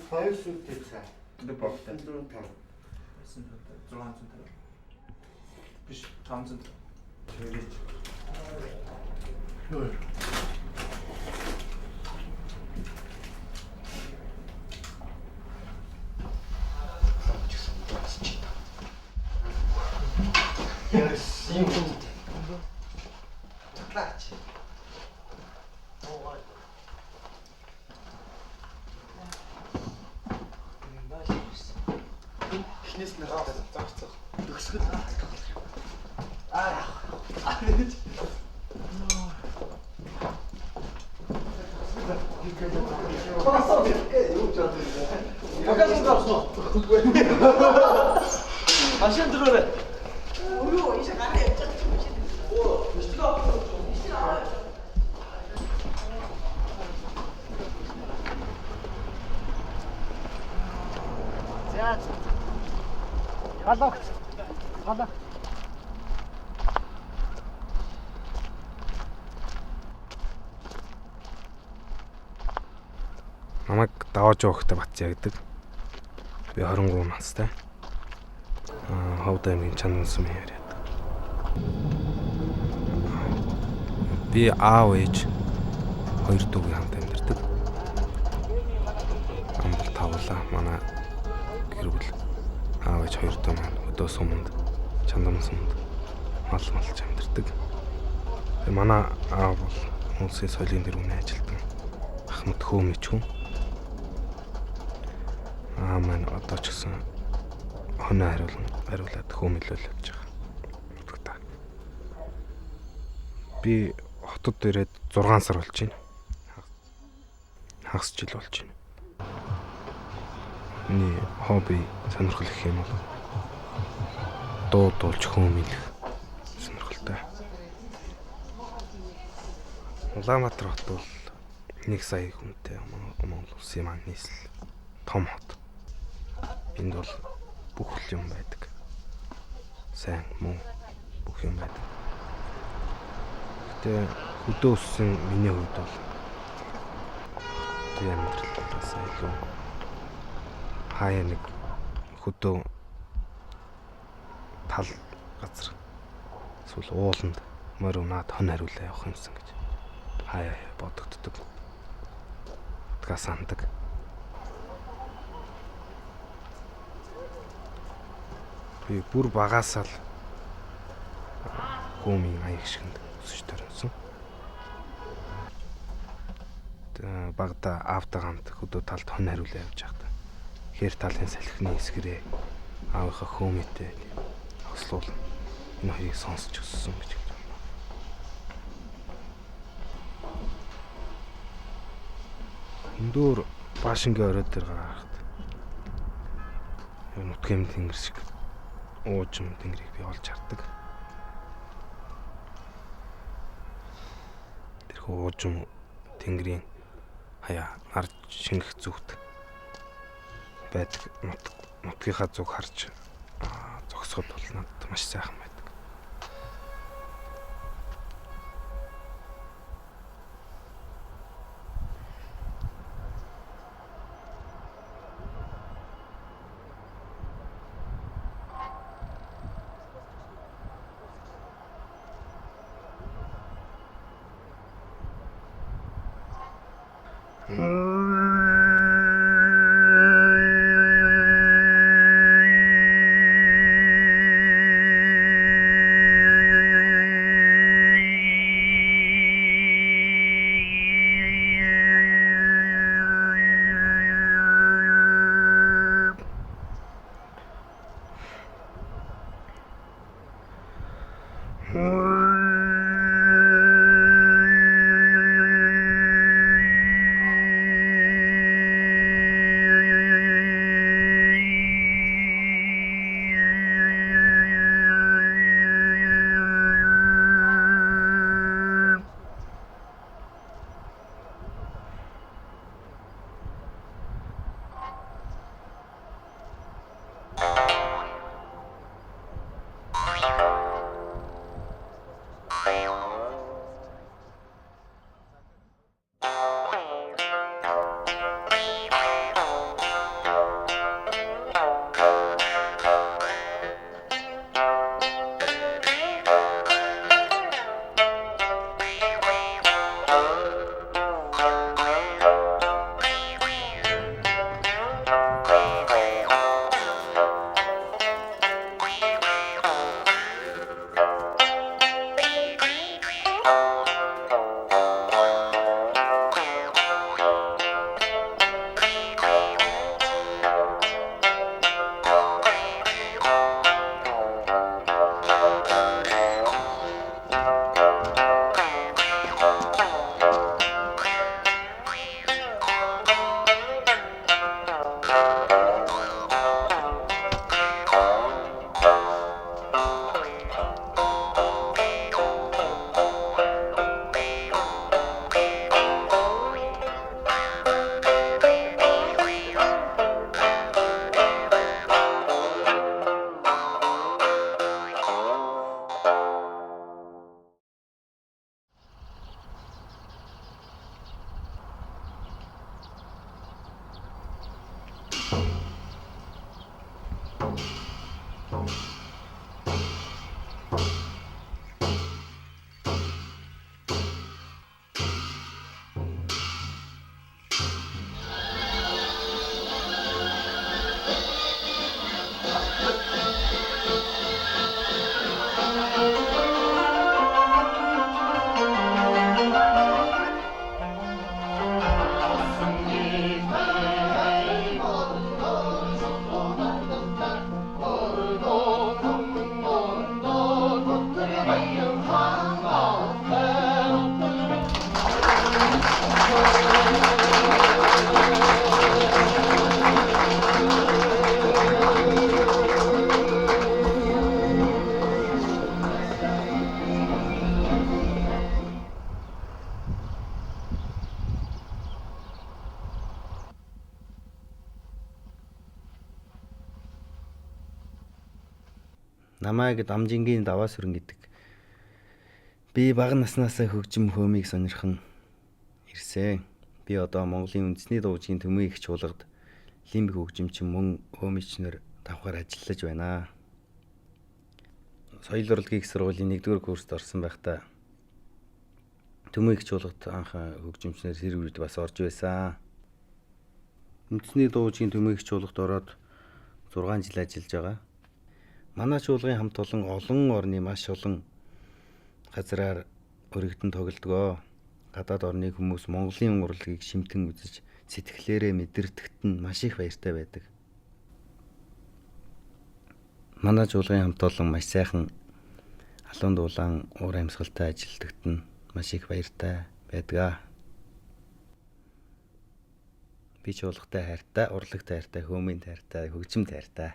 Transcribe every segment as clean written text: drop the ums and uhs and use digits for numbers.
хоёр сүлтэй цаа. Нэг богтой. 450. 650. Биш 500. Тэгэж. Нөө. Яс юм. Таклаач. Эхнээс нь зарцах. Төгсгөл. Машин 들어래. 어려 이제 가래 좀 무시해. 오, 미스가. 자. 가다. 가다. Намайг давааж явахдаа бат ягдаг. Би 23 настай. Ховд аймгийн Чандан сумын яриад. Би аав ээж хоёр дүүгийн хамт амьдардаг. Амбал тавлаа манай гэр бүл аав ээж хоёр дүү маань өдөө суманд Чандан суманд малж амьдардаг. Манай аав бол улсын соёлын дэрүүний ажилтан. Ахмад Хөөмич хүн. Маань одоо ч гэсэн хоноо хариулаад хөөмөлөл явж байгаа. Утгатай. Би хотод ирээд 6 сар болж байна. Хагас жил болж байна. Миний хобби сонирхол гэх юм бол дуулж хөөмөлөх сонирхолтой. Улаанбаатар хот бол 1 сая хүнтэй Монгол улсын маань нийслэл том хот. Энд бол бүх юм байдаг. Сайн муу бүх юм байдаг. Гэтэ хөдөө өссөн миний хувьд бол би амьдралаас илүү хаяа нэг хөдөө тал газар эсвэл ууланд морь унаад хон хариулаа явах юмсан гэж хаяа бодогддог. Утгаа сандаг. Би бүр багасаа л хөөмийн аяг шигэнд өсөж төрсөн. Багада аавтай хамт хөдөө талд хон хариулаа явж байхдаа хэр талын салхины эсгэрээ аавынхаа хөөмөтэй хослуул энэ хоёрыг сонсч өссөн гэж хэлж байна. Өндөр Баашингийн орой дээр гарахад нутгийн тэнгэр шиг уужим тэнгэрийг би олж хардаг. Тэрхүү уужим тэнгэрийн хаяа нар шингэх зүгт байдаг нутгийнхаа зүг харж зогсоход бол надад маш сайхан байдаг. намайг дамжингийн даваа сүрэн гэдэг. Би бага наснаасаа хөгжим хөөмийг сонирхон ирсэн. Би одоо Монголын үндэсний дуужийн төмөн их чуулгад лимбик хөгжимчин мөн хөөмичнэр давхаар ажиллаж байна. Соёл урлагийн их сургуулийн 1-р курст орсон байхдаа төмөн их чуулгад анх хөгжимчнэр сэргүүрд бас орж байсан. Үндэсний дуужийн төмөн их чуулгад ороод 6 жил ажиллаж байгаа. Манай чуулгын хамт олон орны маш олон газраар өргөдөн тоглодгоо. Гадаад орны хүмүүс Монголын урлагийг шимтэн үзэж сэтгэлээрээ мэдэрдэхт нь маш их баяртай байдаг. Манай чуулгын хамт олон маш сайхан халуун дулаан уур амьсгалтай ажилдагт нь маш их баяртай байдаг. Би чуулгатай хайртай, урлагтай хайртай, хөөмийн хайртай, хөгжимд хайртай.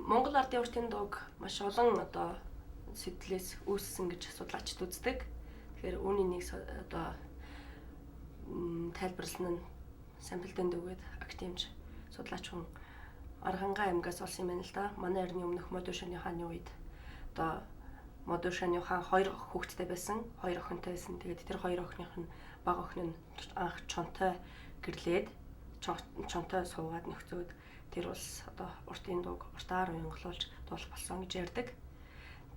Монгол ардын уртын дууг маш олон одоо сэтлээс үүссэн гэж судлаачид үздэг. Тэгэхээр үүний нэг одоо тайлбарлал нь самплтын дүүгээд академич судлаач хүн Аргангаа аймгаас олсон юм байна л да. Манай эртний өмнөх Модушаны хааны үед одоо Модушаны хаан 2 хүүхэдтэй байсан, 2 охинтой байсан. Тэгээд тэр 2 охиных нь бага охин нь анх чонтой гэрлээд чонтой суугаад нөхцөөд тэр улс одоо уртын дууг уртаар уянгалуулж дуулах болсон гэж ярьдаг.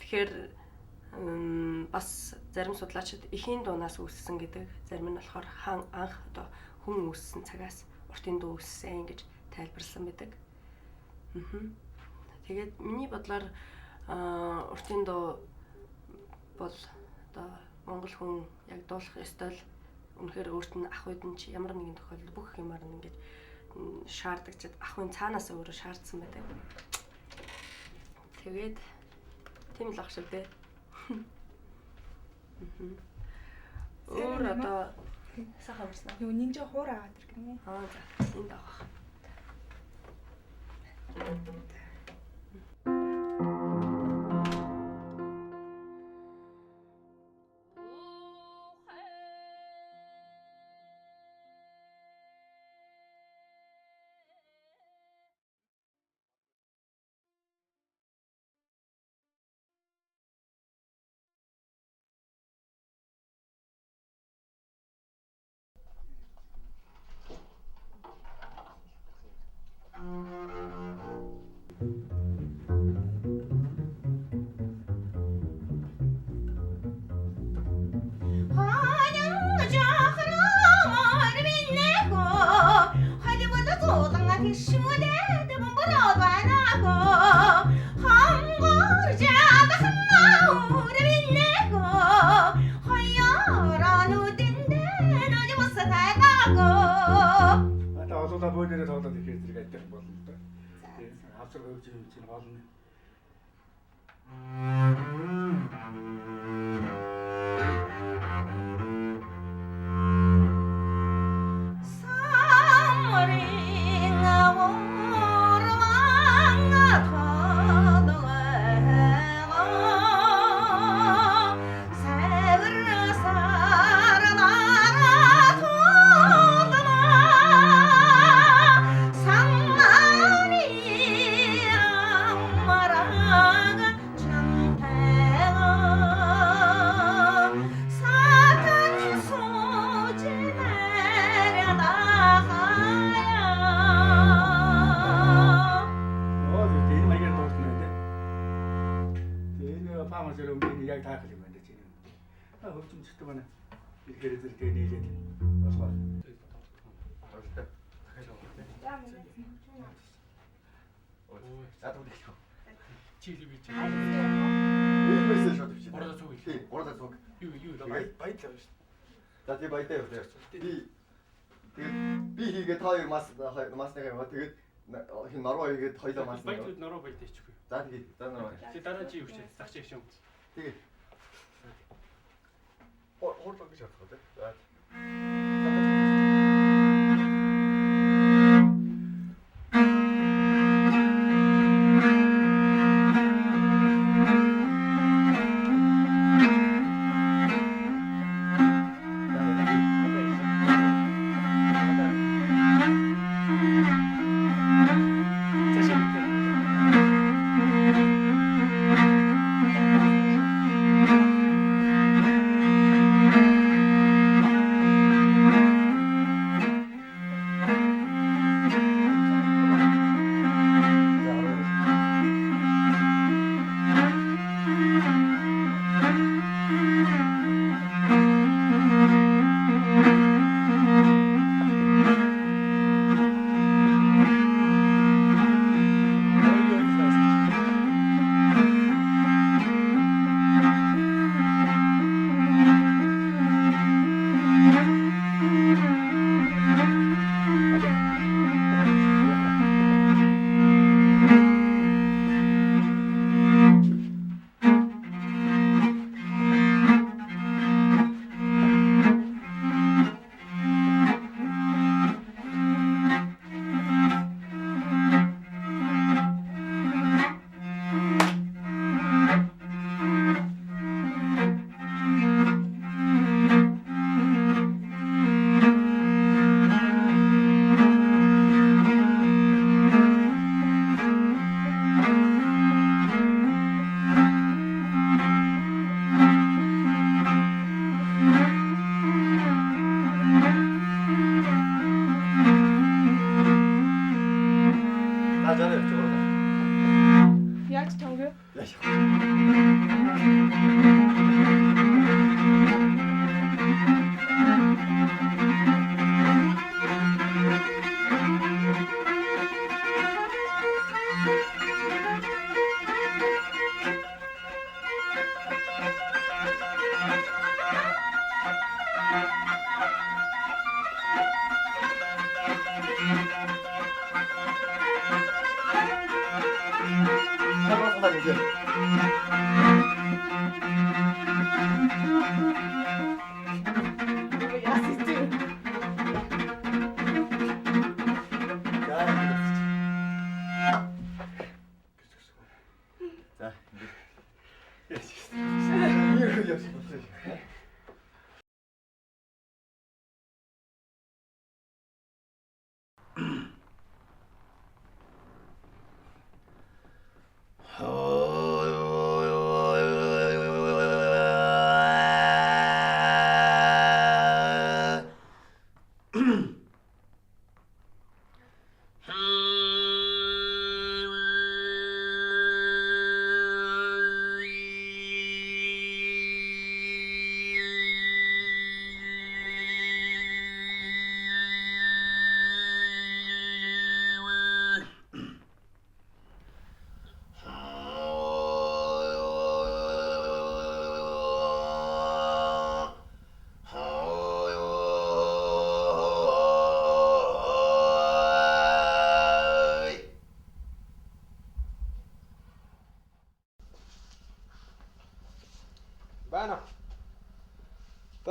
Тэгэхээр бас зарим судлаачид эхийн дуунаас үүссэн гэдэг, зарим нь болохоор хаан анх одоо хүн үүссэн цагаас уртын дуу үүссэн гэж тайлбарласан байдаг. Тэгээд миний бодлоор уртын дуу бол одоо монгол хүн яг дуулах ёстой л үнэхээр өөрт нь ах үйд нь ч ямар нэгэн тохиолдолд бүх юмар нь ингэж шаардагчд ахын цаанаас өөрөө шаардсан байдаг. Тэгээд тийм л ах шиг дээ. Өөр одоо сайхан амарсан. Юу нинжа хуур аваад ирэх гэнэ. Аа за энд авах. Олуулаа бөөнөрөө тоглоод ихээр зэрэг адилхан болно л да. Тийм. Хавцар хөвж чинь гол нь. Sang хоног өмнө яг таах юм байна чинь. Хөгжимчтэй байна. Ихээр зэрэг нийлээд болохоор. За тэгвэл Чили бич. ийм мессеж шууд бичиж. Ороо цуг. Тийм, ороо цуг. Юу Баядлаа шүү. За тий баядаа юу яач. Би хийгээд та хоёр маснаа яваа. Тэгээд хин нороо хийгээд хоёлоо маснаа. Баяд нороо баяд ичгүй. За тэгээд за нороо. Чи дараа чи юу ч загч яг шим. Тэгээд хоорлоо гэж бодох үү? За.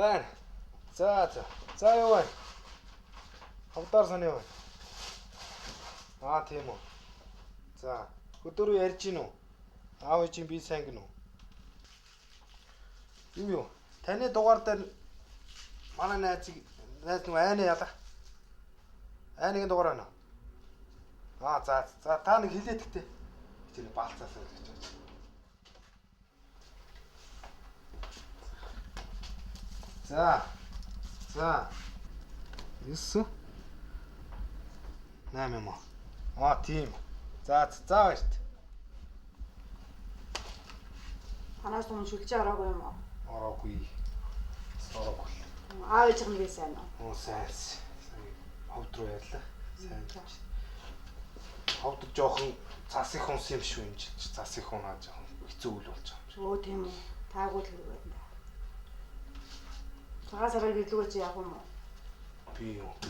Байна. За юу вэ? Хавдар сони юу вэ? Тийм үү. За, өдөр ярьж гин үү? Аав ээжийн би сайн гин үү? Юу? Таны дугаар дээр манай найз нэг айны яла. Айныгийн дугаар байна уу? За та нэг хэлээд ихтэй. Тэр баалцаасаа гэж байна. За. 9 8 юм уу? Тийм. За баярт. Танаас өмнө шүлжээ ороогүй юм уу? Ороогүй. Ороогүй. Аав ээж нь сайн уу? Сайн. Ховд руу ярьлаа. Сайн. Ховд жоохон цас их унсан юм шүү энэ жил. Цас их унаа жоохон хэцүү үйл болж байгаа юм. Өө тийм үү. Таагүй л байна. Цагаан сараар гэрлүүгээ чи явах юм уу? Би явахгүй.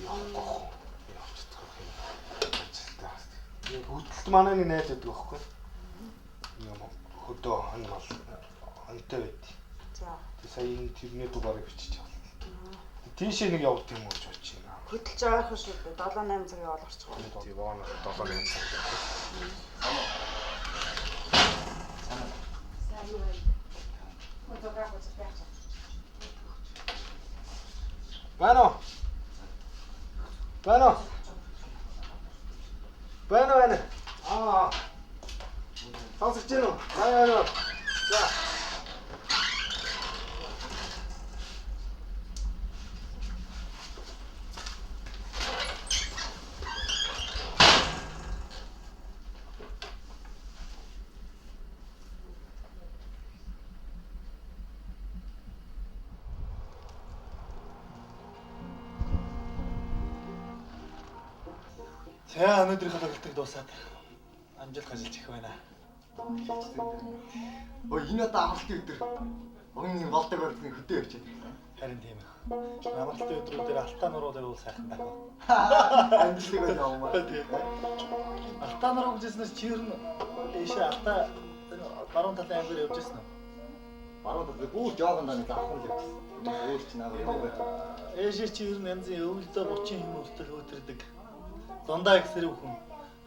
Би явж чадахгүй юм. Яг хөдөлт манай нэг найз байдаг байхгүй. Юм хөдөө хон мал онтой байд. За. Сая энэ тэрний дугаарыг бичиж авлаа. Тийшээ нэг явд юм уу гэж бодож байна. Хөдөлж байгаа их шүү дээ. 7-8 цагийн олгочих. Тийм боо 7-8 цаг. За юу вэ? Өдөгөө гоцож байх. Байна. Сонсож байна уу? Аа. За. За өнөөдрийнхөө тоглолтыг дуусаад амжилт ажиллаж их байна. Ой энэ одоо амралтын өдөр. Огны болдог ордны хөдөө явчихад. Харин тийм ээ. Амралтын өдрүүдээр алтаа нуруудыг уул сайхан байх уу? Амжилтыг яваа. Алтаа нуруу гэжснээс чи ер нь дэшээ алтаа баруун талын ангиар явж ирсэн үү? Баруун талд бүр жоохон даны завхан л явсан. Өөр ч наа юм байна. Ээшээ чи ер нь янзын өвөлдөө 30 хэм хүртэл хөөтөрдөг. Дундаа ихсэрэг хүн.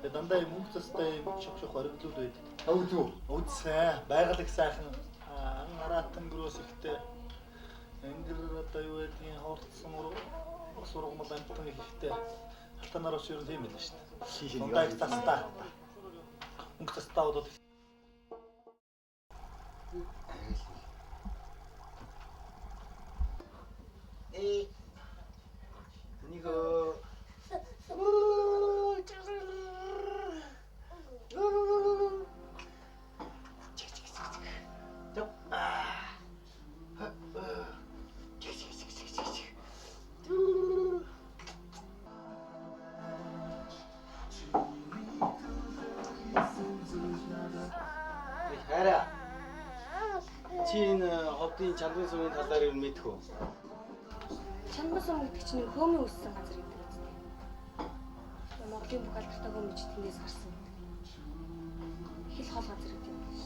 Тэгээ дандаа юм мөнгө цастай юм шогшох ориглууд байдаг. Өвдөө. Үдсэн. Байгаль их сайхан. Наратан гөрөөс ихтэй. Эндэр одоо юу гэдгийг хурцсан сургамал амтан ихтэй. Алтанаар ус ер нь тийм байл шүү дээ. Дундаа их цастай. Мөнгө цастай удаад. Нико. Хараа. Чи энэ ховдын чанарын сумын талаар юу мэдэх үү? Чанарын сум гэдэг чинь хөөмийн үссэн газар гэдэг үстэй. Монголын бүх алдартай хөөмөж тэндээс гарсан. Их л хол газар гэдэг юм биш.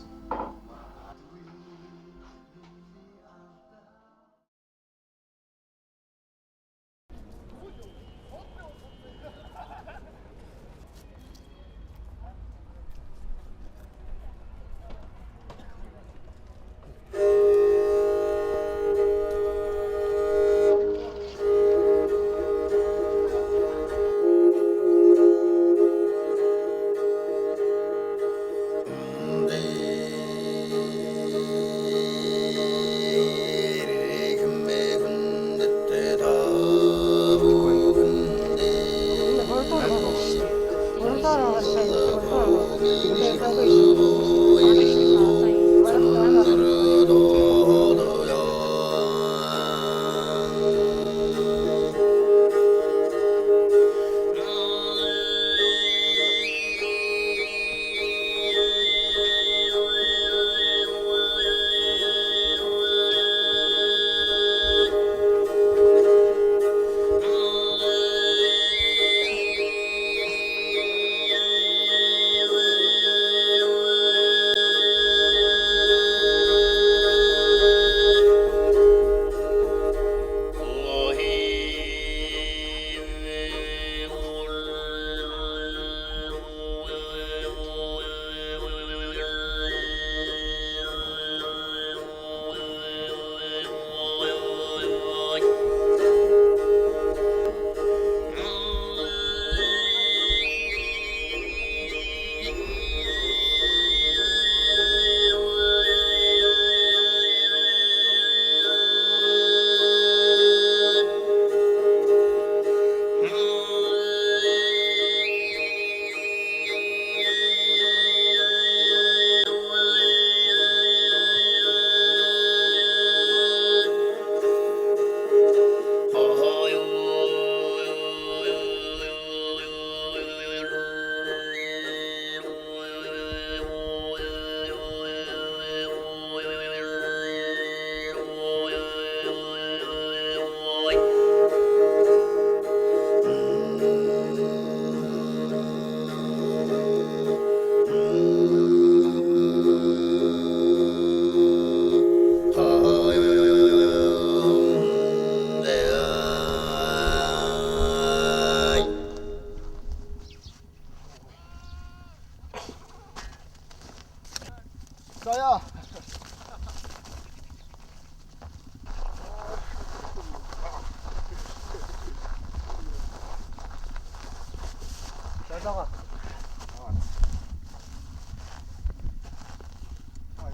байгаа.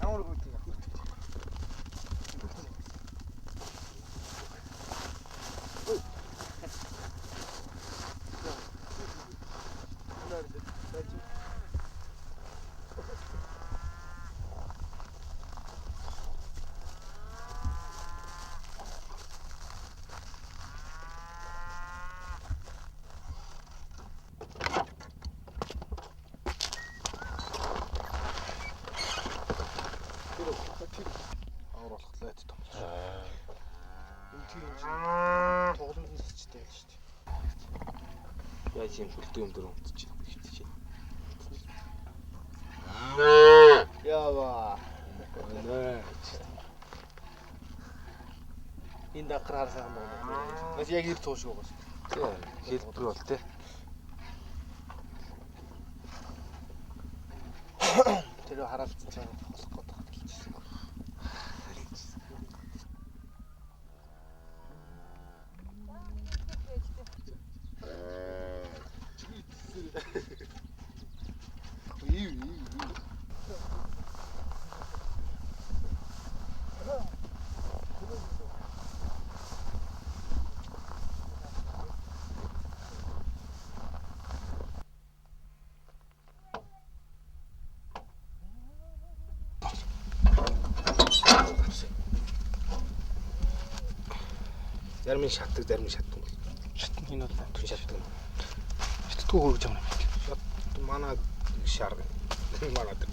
Ямар гүйтээ яг. Яаж юм хөлтөө өндөр унтчих хэвчээ. Яава. Нэ. Энэ даграар сайн байна. Бас яг ир тууш уу. Тийм, хэлбэр бол тээ. Тэр харалцсан цаа болох гэдэг хэлчихсэн. Зарим нь шатдаг, зарим нь шатдаг. Шатны энэ бол Түн шатдаг. шатдгүй хөргөж байгаа юм. Шат манай шар. Манай тэр.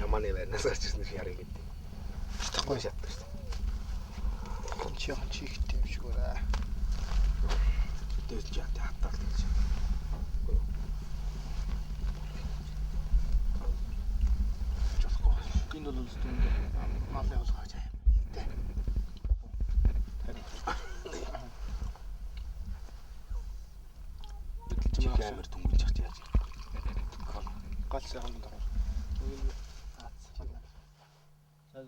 Яманы байнаас гарч ирсэн шарыг гэдэг. Шатахгүй шатдаг шүү дээ. Чи яхан чи ихтэй юм шиг байна. Дээд жаатай хатаад гэж. Жолохгүй. Энэ бол үстэн малын хоол хааж аа. Тэ. Амар түнгэж чад яаж. Гал сайхан даа. За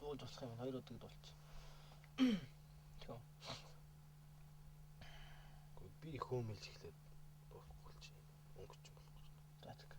дуулж болох юм. Хоёр өдөг дуулчих. Би хөөмөлж эхлээд болохгүй болж өнгөч юм болох. За тэг.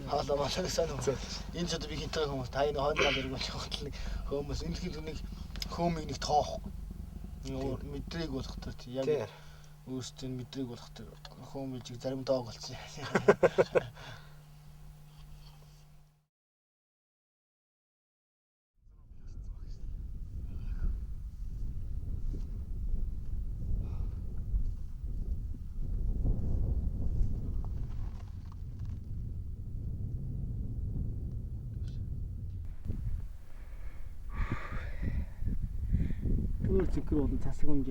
Хаалаа малаг сайн уу. Энэ ч одоо би хинтэй хүмүүс та энэ хойно гал иргүүлж хогтлог хүмүүс энэ их нэг хөөмийг нэг тоох. Мэдрийг болох төр тий яг өөрсдөө мэдрийг болох төр хөөмөлжиг зарим доог болсон. Өөр зикэр бол засаг үнж.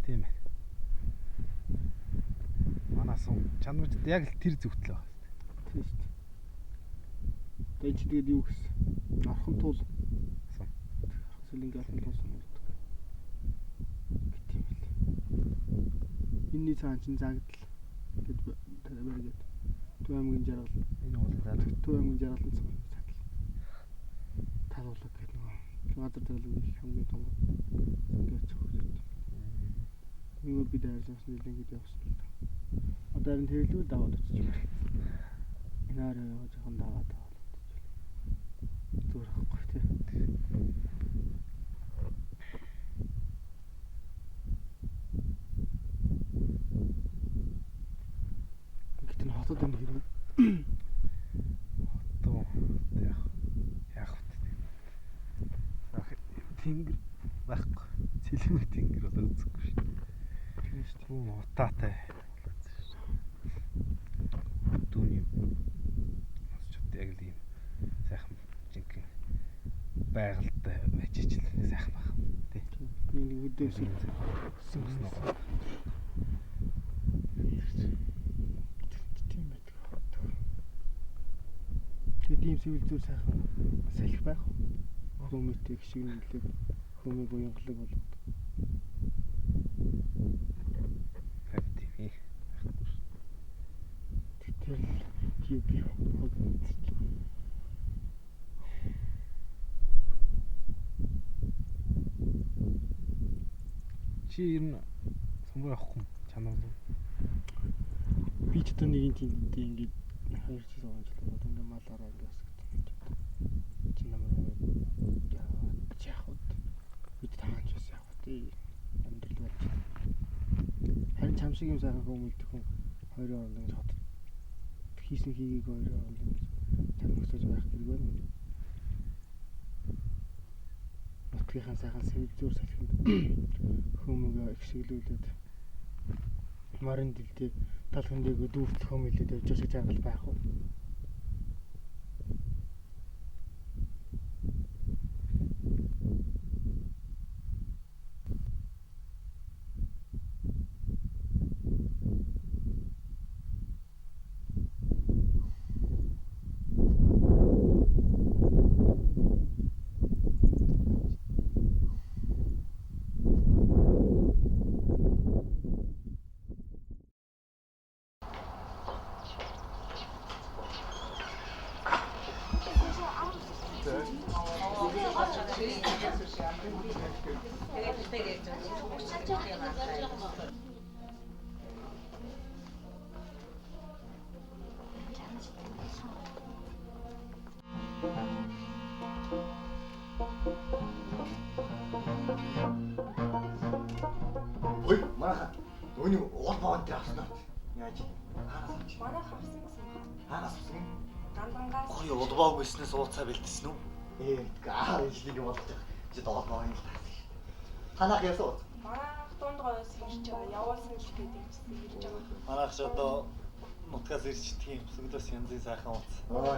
Тийм ээ. Манаас чанарч яг л тэр зүгтлээ байна. Тийм шүү дээ. Дэж тэгээд юу гэсэн? Орхон туул. Сүлинг алхам болсон юм. Тийм ээ. Инний цаан чин загдал гэд бариад. Төв аймгийн жаргал. Энэ уулзаад Төв аймгийн жаргалын цогц цагдал. Талуулаг гэдэг нэг газар төрлөгийн хамгийн том ингээд цогц. Нэг бид хайрцагч нэлээд явсан л да. Одоо энэ тэрлүүл даваад очиж байна. Энаар жоохон даваад аваад зүр ахгүй тий. Гэтэл хотод юм хэрэг. Хотоо яг тэнгэр байхгүй. Цэлмэг тэнгэр бол үзэхгүй шүү. Тийм шүү. Бүү утаатай. Дүүний чот яг л юм сайхан жинхэнэ байгальтай байж ичл сайхан байна. Тий. Нэг өдөөс сүнс нөгөө. Тийм байдаг. Тэгээд ийм сэвэл зүр сайхан салхи байх. Хүмүүстийг шиг нэлээд хүмүүг уянгалаг болгоод. Хэвтий. Тэгэл би хогт. Чи ер нь сумбар авахгүй чанар уу? Би ч одоо нэг тийм ингээд 2 жил байгаа жил болоод ингээд мал ороо ингээд асагдсан. Чи намайг яахад бид тааж байсан яг тий амьдрал болж. Харин чам шиг юм сайхан хүмүүст хүн 2 орнд ингэж хот хийсэн хийгийг 2 орнд ингэж чамгсаж байх хэрэг байна. Нутгийнхаа сайхан сэвэл зөөр салхинд хүмүүгээ ихшиглүүлээд марын дэлдээ тал хөндөөгөө дүүртэл хүмүүлээд явж байгаа жагал байх уу? Ой, мааха. Өөний уул боонтой авснаа. Яаж? Манай хавсан гэсэн юм. Хаанаас авсан? Гандангаас. Гоё улбааг гэснээс уулцаа бэлдсэн үү? Ижлиг юм болж байгаа. Чи доол боон л таа. Танах ясуу. Манай дунд гоёс ирж байгаа. Явуулсан л гэдэг ирж байгаа. Манайх ч одоо нутгаас ирчдэг юм. Сүглөөс янзын сайхан ууц.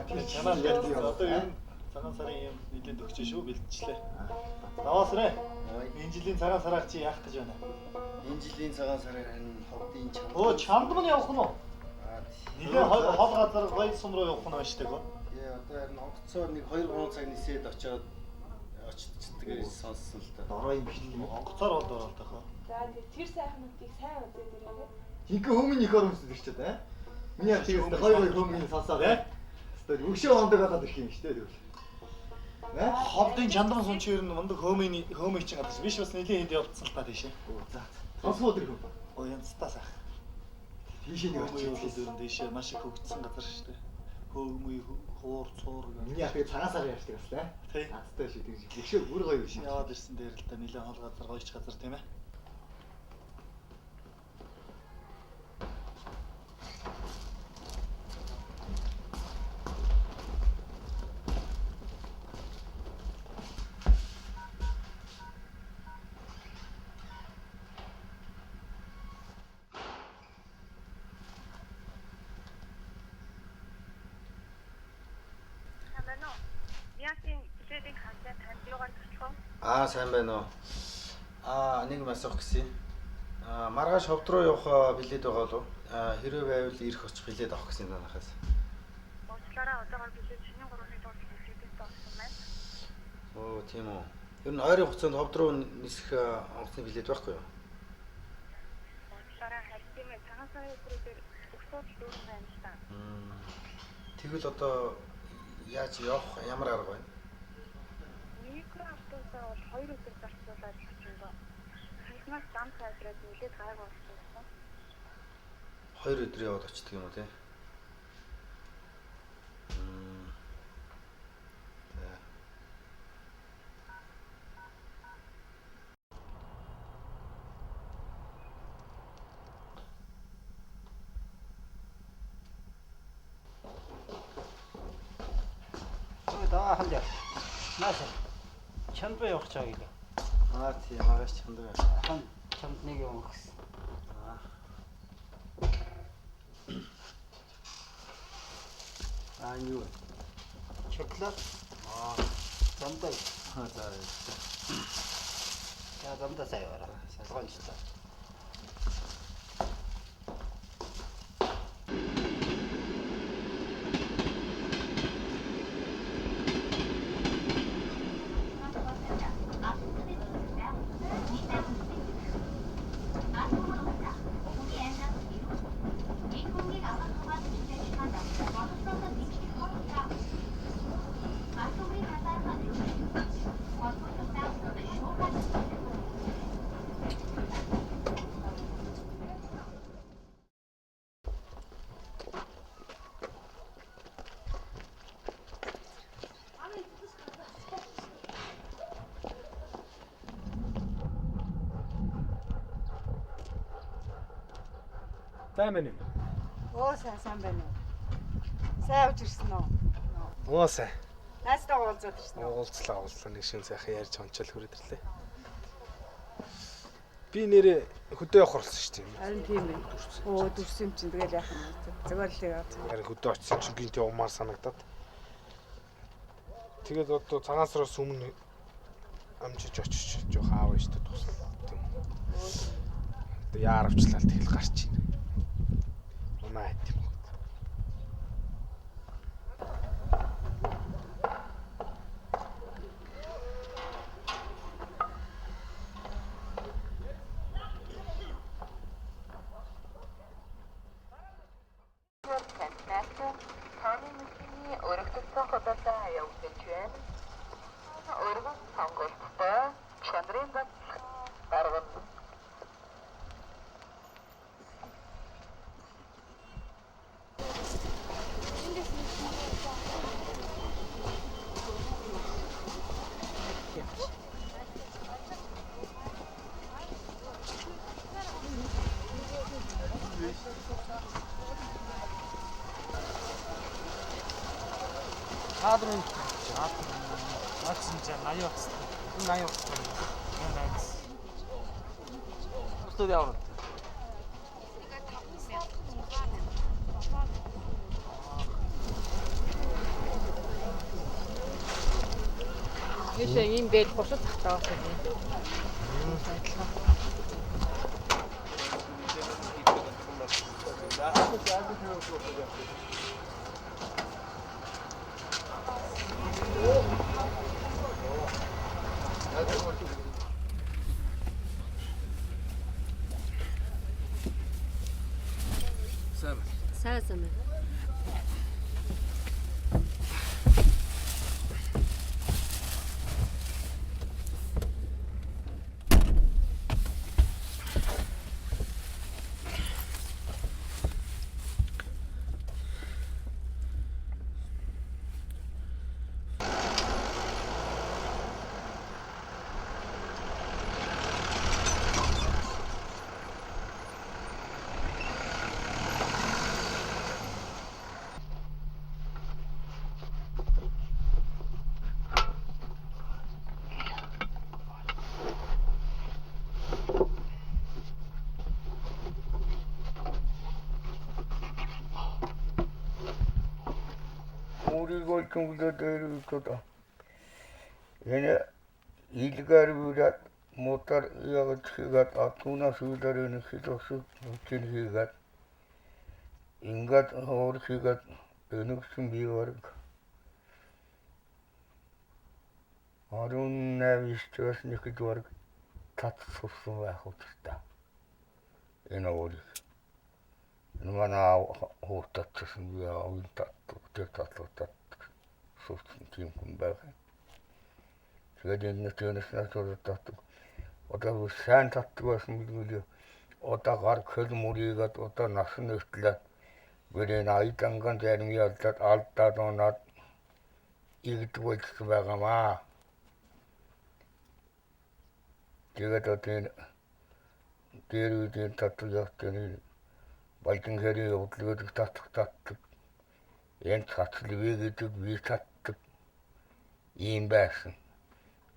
Тийм чанаа ярьдаг. Одоо ер нь цагаан сарын юм нэлээд өгч шүү бэлтчлээ. Наваасрэ. Энэ жилийн цагаан сараар чи яах гэж байна? Энэ жилийн цагаан сараар харин ховдын чамд. Оо, чамд мань явах нь уу? Нилээ хол газар гоё сум руу явах нь байна штэ гоо. Яа, одоо харин онгоцоор нэг 2-3 цаг нисээд очиод очтцдаг сонссон л да. Дорой юм биш үү? Онгоцоор бол дөрөлтэй хаа. За тэр сайхнуудыг сайн үзээд ирээ. Жинхэнэ хүмүүний их оромсод ирчээд аа. Миний яг тийгээс хоёр хүмүүний сонсоод аа. Хэвээ өгшөө ондог болоод ирэх юм штэ тэгвэл. Ховдын чандман сум чир нь мундаг хөөмийн чинь гадагш биш бас нэлийн хэд явцсан л та тийшээ. За. Сонсоод ирэх юм ба. Оо янзтаа сайх. Тийшээ нэг очиж дөрөнд тийшээ маш их хөгжсөн газар шүү дээ. Хөөмий хуур цуур гэх. Миний ахыг цагаан сар ярьдаг бас лээ. Тий. Надтай шиг тийм ихшээ бүр гоё биш. Яваад ирсэн дээр л та нэлийн хол газар гоёч газар тийм ээ. Сайн байна уу? Нэг юм асуух гэсэн. Маргааш ховд руу явах билет байгаа болов? Хэрвээ байвал ирэх очих билет авах гэсэн танахаас. Уучлаарай, одоогоор билет шинийн 3-ны дунд билет авсан байна. Оо, тийм үү. Ер нь ойрын хугацаанд ховд руу нисэх онгоцны билет байхгүй юу? Уучлаарай, харин тийм ээ. Цагаан сарын өдрөөр өгсөд дүүрэн байна л та. Тэгвэл одоо яаж явах ямар арга байна? Микроавтобусаар бол 2 өдөр зарцуулаад явчихсан ба. Хахнаас зам сайжраад нэлээд гайгүй болсон. 2 өдөр яваад очдөг юм уу те? Да хандя. Нааса. Чанд бай явах чааг гээ. Тийм магаш чанд байна. Чамд нэг юм өгс. Юу вэ? Шоколад. Замтай. За. За замтай сая вара. Гончтой. Сайн байна уу? Оо сайн байна уу? Сайн явж ирсэн үү? Оо сайн. Найстаа уулзаад ирсэн үү? Уулзлаа нэг шин сайхан ярьж ончол хүрээд ирлээ. Би нэрээ хөдөө явах болсон шүү дээ. Харин тийм ээ. Оо дүрсэн юм чинь тэгэл яах юм бэ? Зүгээр л яваад. Харин хөдөө очисон чинь гинт явмаар санагдаад. Тэгээд одоо цагаансараас өмнө амжиж очиж жоох аав ээжтэй туслаа. Одоо яаравчлаа тэгэл гарч ийн. Унаа хэт юм. Өргөдсөн хотоодоо явж байна. Өргөн сонгогдсон. Чандрын бат гаргана. Хаадрын Наадсан чинь 80 бакс. 80 бакс. Найз. Өстөд явна. Нэшээ ийм бэл 30 тагтаах юм. Сайн байна. өөрийгөө төвлөд өрөвдөд. Энэ илгаарваад мотор явж хийгээд атунаас үүдэрэн хитосуд үчин хийгээд ингээд хоор хийгээд өнөксөн би варг. Арун навистас нэхэд варг татсан байх учиртай. Энэ өөрийг. Манай хуутатсан яа уйтат тэтэтлутат суусан тийм хүн байгаа. Тэгээд энэ тэнэснээс тултат одоо сайн татдаг байсан гэдэг одоо гар хөл мөрийгээд одоо насан нэртлээ гэрээ айданган зарим ялдаад алдаад оноод игдэг байсан байгаамаа. Тэгээд одоо дээр үдийн татдаг явтын балдан хэрэг явуулдаг татдаг энэ цацлвээ гэдэг би татдаг ийм байсан.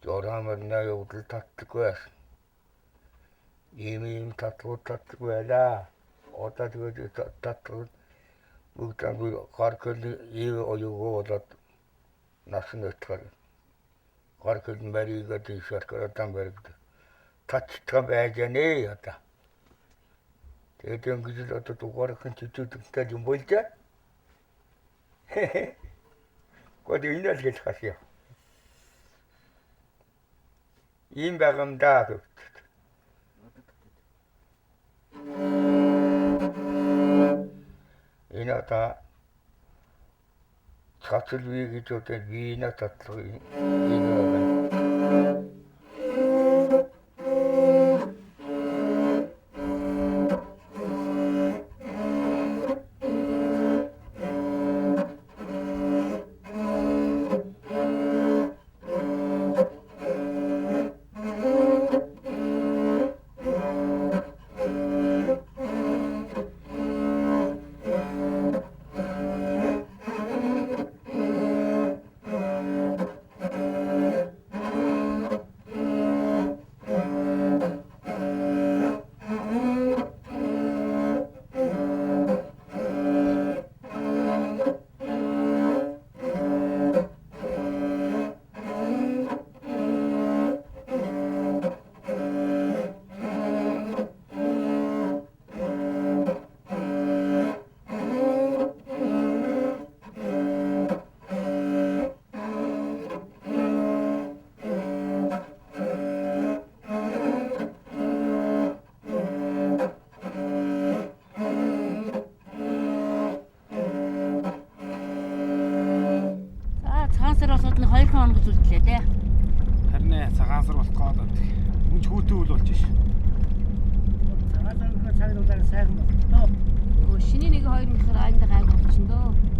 Жорhamар на явуул татдаг байсан. Ийм татвар татдаг байлаа. Одоо тэгээд татдаг бүгдээ гар хөл ив оюугоод насан өтгөр гар хөл мэрийгээ тийшэркэрэтэн баригд татдаг байж нэ одоо. Тэгээд ингэж одоо дугаархан чичүүдтэй юм болж аа. Гол энэ л гэж хасъя. Ийм байгамдаа гэв. Энэ одоо цацлвээ гэж одоо вина татлах энэ байна. Цагаансар болоод нь 2 хоног зүлдлээ те. Харин цагаансар болох гээд байдаг. Мөн ч хүүтэй үл болж ш. Цагаансар их цаглуулаар сайхан болтоо. Өө шиний нэг 2 мөхөр айнд гайг болчихно дөө.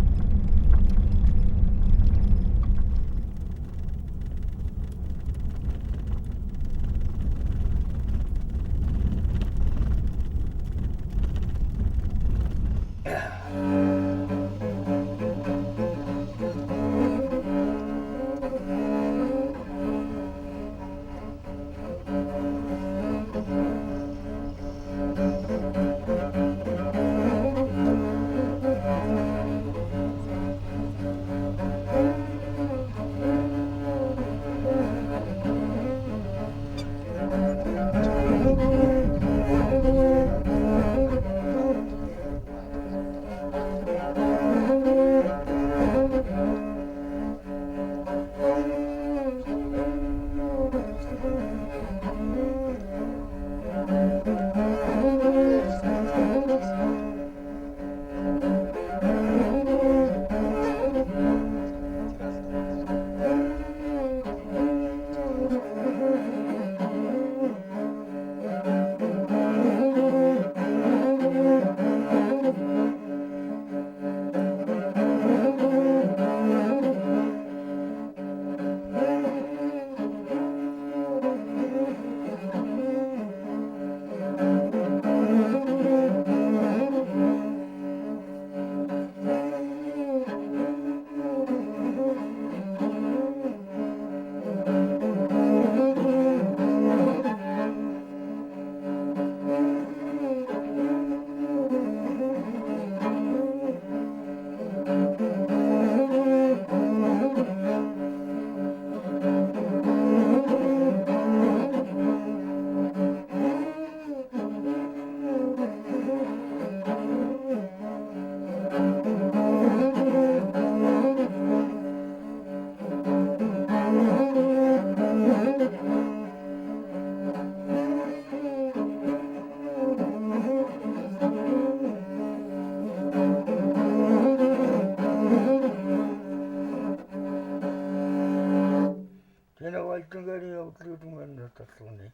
ертөнгийн явдлууд мань татлууны.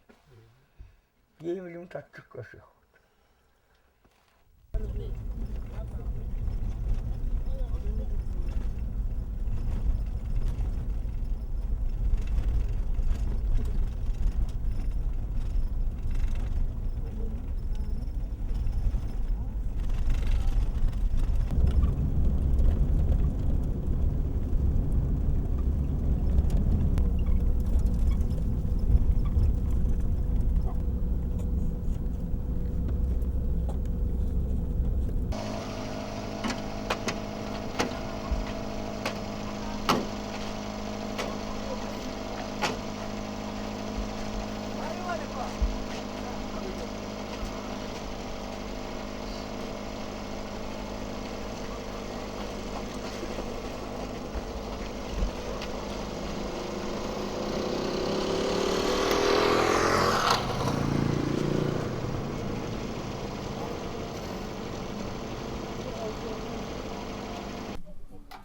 Ийм юм татчихгүйс.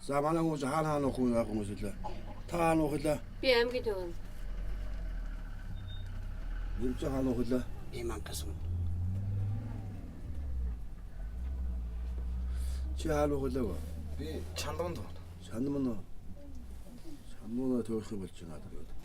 За манай хүмүүс хаана нөх хүмүүс илээ. Та нөх илээ. Би аймгийн төвөн. Нэмж хаана нөх илээ. Би мангасан. Чи хаана нөх илээ. Би Чандманд. Чандманд төөх юм болж байна надад.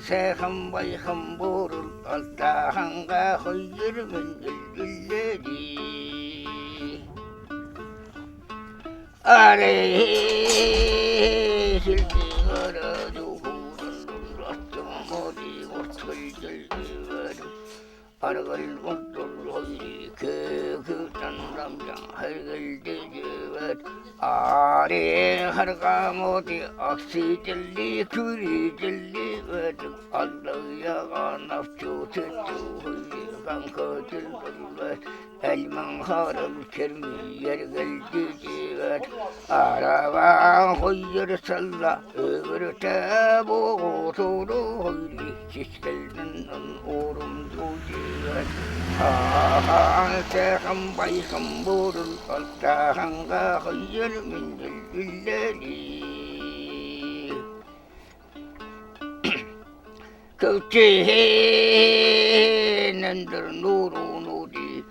Sehan bayhan borul altahanga hoyir mendelleri are sildi ara juhurun ratmodi vortuldir argal vortul hoyri ke kutandam haygeldir are hargamodi oxygelli kurigelli Allah'a nafçu tuttu bankotul bulvet elman haram kermi yer geldi civet araba hoyur salla öbürte boğutulu hoyri çiskelden orum civet seham bayham borul altahanga hoyur min dilleri Kevçehenendir nuru nudi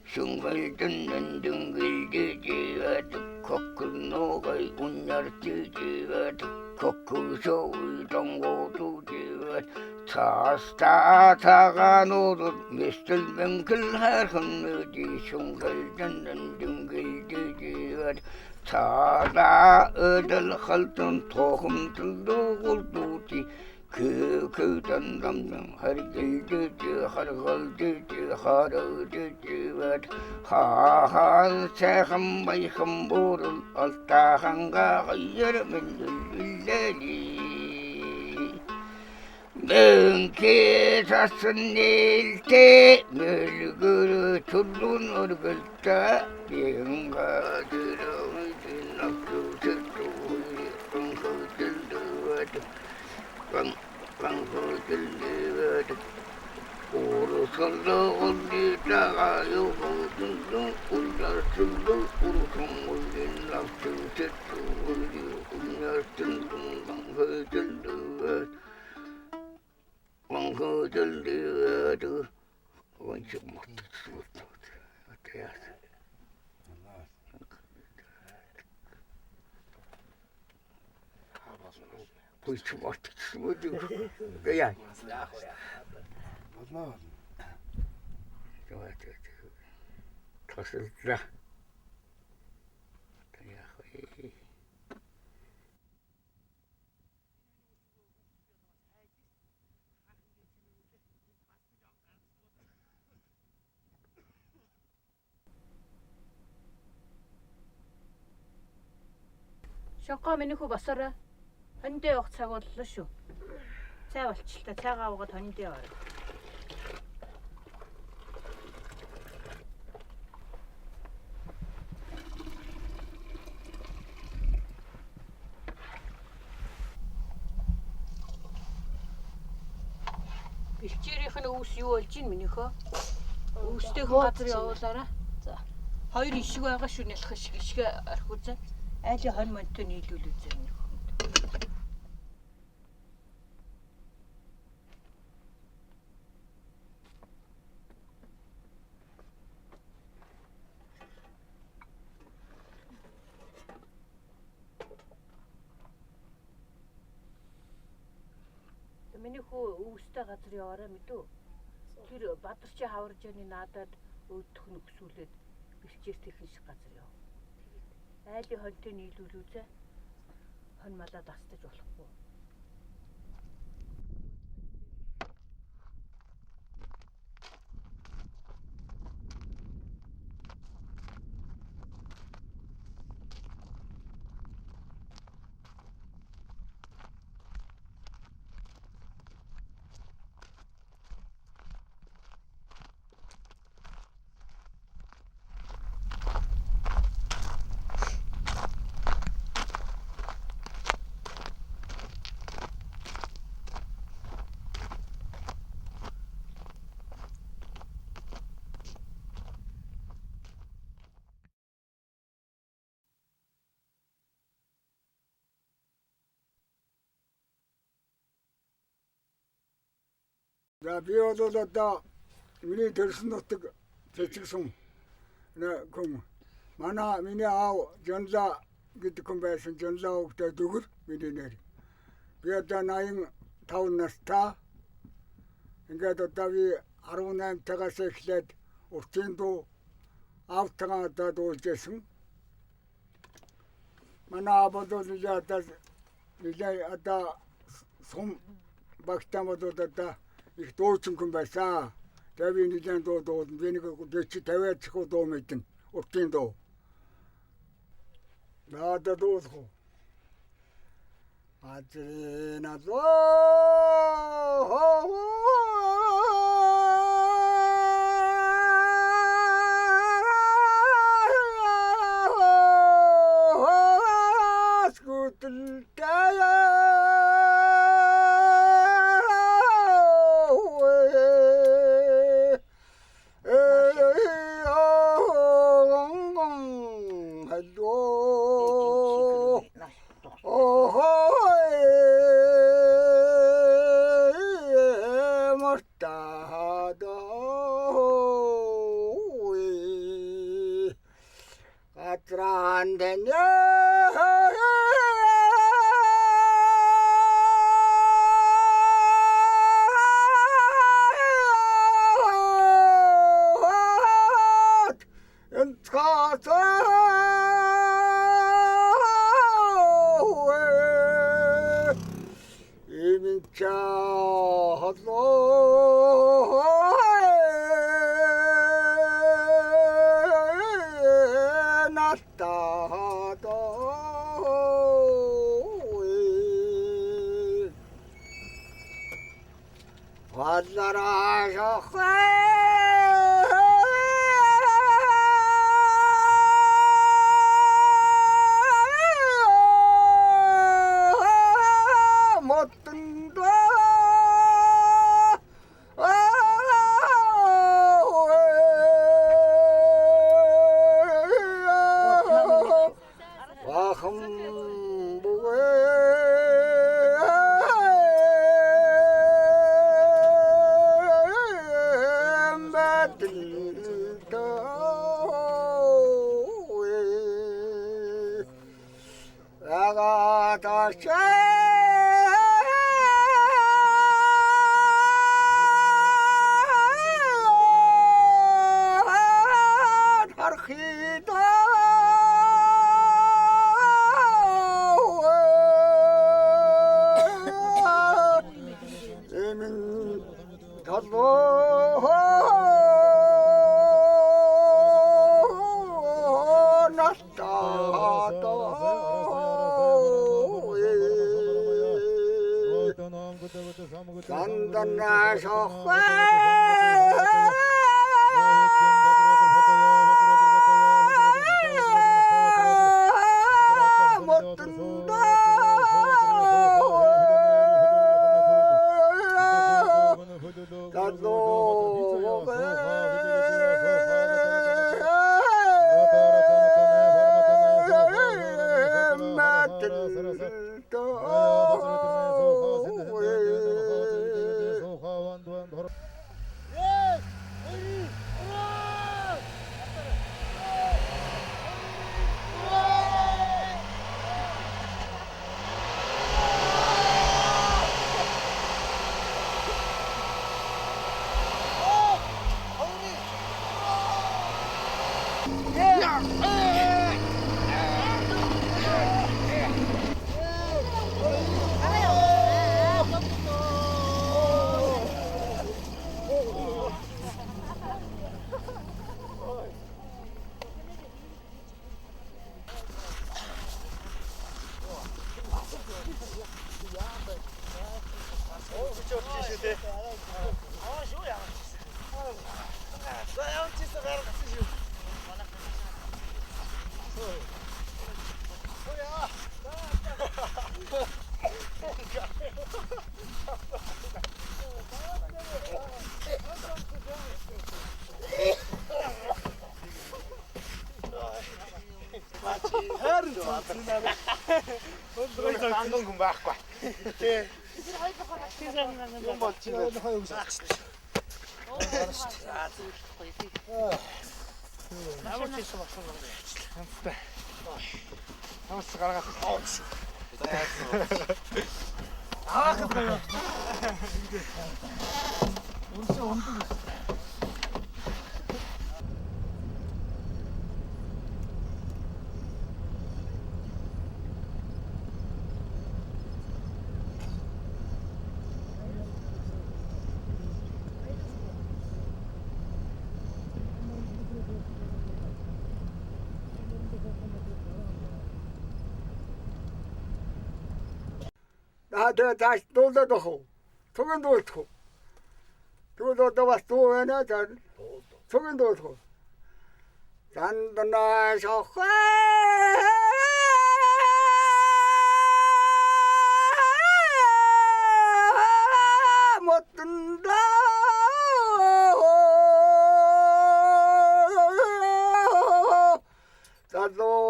Şungaldınnen düngildi civet Kokul nogay unyartı civet Kokul soğuy dongotu civet Tasta tağan olur Mestil menkil her hınnıdi Şungaldınnen düngildi civet Tada ödel haltın tohum tıldı gulduti Kudandam hargildivat haan seham bayham borul altahanga hayır mindilleli Benki sasın nilte mülgürü tullun örgülta Yengadırım dinaktu settuğu kankıdildivat Kankıdildivat Urusalda ullita ayuhudundu Ullarsıldı urusum ullin naktu settuğu Unyartındım kankıdildivat Kankıdildivat Onca mutluluk Atayat Пусть вот смотрю. Я. Болно. Давайте. Тасэллаа. Таяхи. Шонхоо миний хүү босоорой. Хондоо явах цаг боллоо шүү. Цай болчихлоо. Цайгаа уугаад хондоо яваа. Бэлчээрийнх нь өвс юу болж ийн минийхөө? Өвстэй хүн газар явуулаарай. За. Хоёр ишиг байгаа шүү нэлх ишгэ орхив үзээ. Айлын хон монтой нийлүүл үзээ. Миний хүү өвстэй газар яваарай мэдүү. Тэр Бадарчин хаваржааны наадад өвдөх нь өксүүлээд бэлчээр техник газар яв. Айлын хонтой нийлүүл үзээ. Хон малаа дастаж болохгүй. За би бол одоо миний төрсөн нутаг цэцгсэн хүн. Манай миний аав Жонза гэдэг хүн байсан. Жонза хөвгтэй дөгөр миний нэр. Би одоо 85 настай. Ингээд одоо би 18 тагаас эхлээд уртын дуу автагаа одоо дуулжсэн. Манай аав бол одоо сум багтаам бол одоо их дуучин хүн байсан. Тэгээ би нэгэн дуу дуулсан. Би нэг 40-50 цэхүү дуу мэдэн. Уртын дуу. Надад дуулах. Адрена зоо. 이민자 홀로 났다도 환나라서 못 뜬다 내가 다시 나한테 다시 놀러도 하고 저긴도 오고 저도 와서 또 왜나 저긴도 오고 잔나서 못 뜬다 나도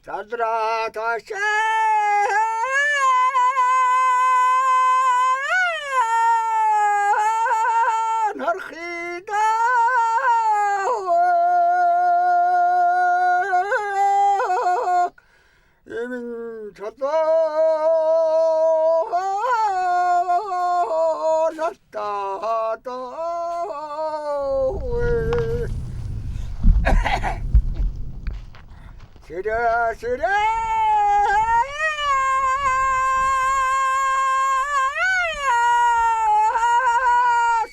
자들아 다시 날히다 이민 저도 алтаадоо Сэрэ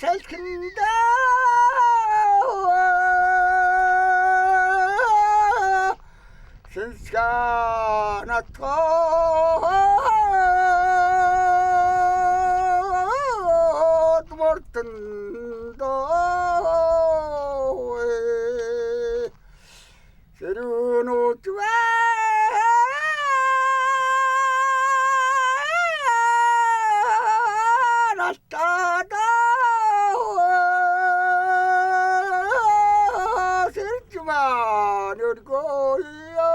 салхинда Сэнсканато Мортондо Сэрүнутвэ Алтаадоо Сэрчман өргөё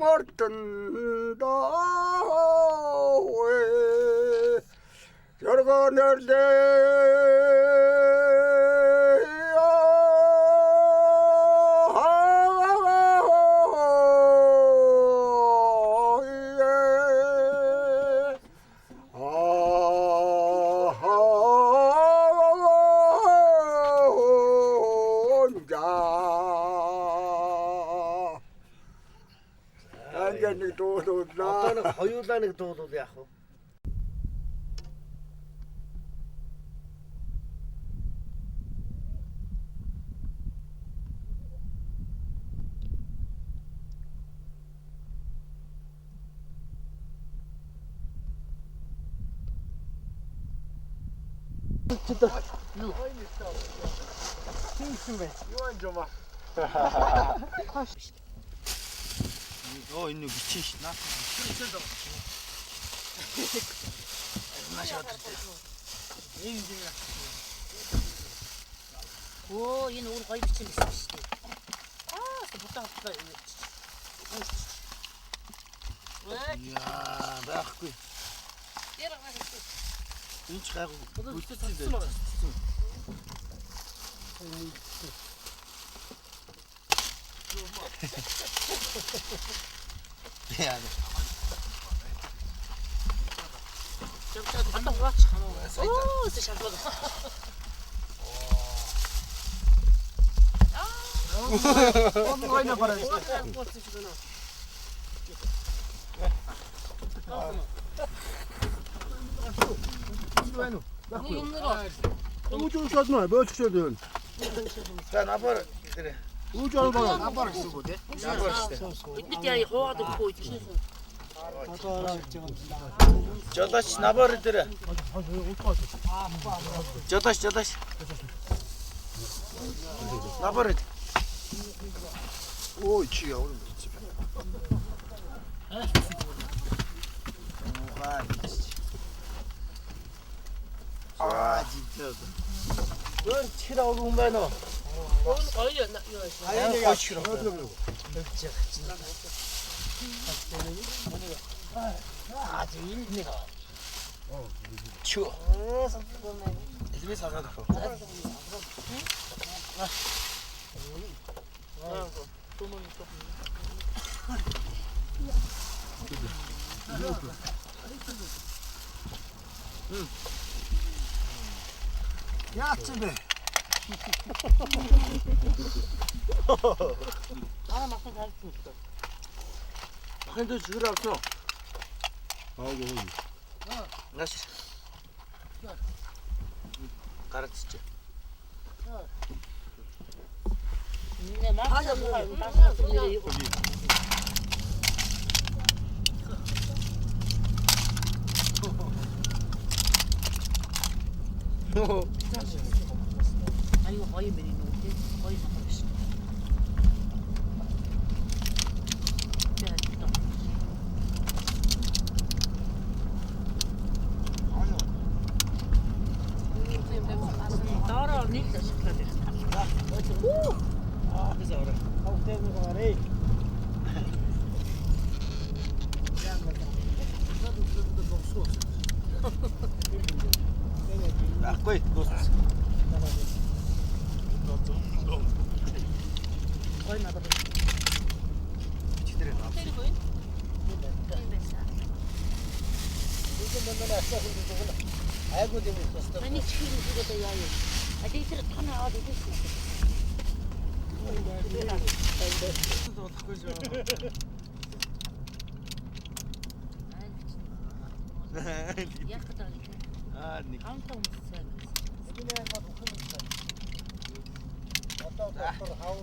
Мортондо Жоргонерлээ нэг дуулуулнаа. Одоо нэг хоёулаа нэг дуулуул яах вэ? Хийсэн бай. Юу ань жоо. Оо энэ бичин ш. Наа. Маш өдөртэй. Энэ юм. Оо энэ өөр гоё бичин байсан шүү дээ. Бутаа. Яа, байхгүй. Тэр гайгүй. Энд ч гайгүй. Үлдсэн дээ. Яа. Одоо гооч хамаа. Оо шалбар. Он гойно бараа. Ууж шатна бөөччөөд юм. За набар гэрэ. Ууж албаа. Набар гэсэн үг үү те? Набар шүү. Бид яа хоогаад өгөхгүй чинь. Жолооч набар дээр. Жолооч. Набар. Ой чи яа уу. 진짜. 넌 치라고 온 거야 너. 어이 나 이거. 아야 치라. 아주 인내가. 추워. 집에 사가다. 야, 집에. 아, 막상 잘 있어. 근데 지금 없어. 아이고. 나시. 가르치지. 근데 막상 막상 이거. 아 이거 거의 메뉴인데 거의 다 먹었어. 따라 니가 시켜야 돼. 아, 그래서 그래. 하고 때문에 가래. Ахгүй дууссан. 거의 나도. читрээ. 때리고 있. Айгуу юм байна. Таны чихэр үгээд яа юм. А тэр тань аваад идэв. болохгүй шүү. Яг гэдэг юм. Нэг. Хамтаа өмссөн. Энэ яг мод ухам юмсан. Одоо доктор хав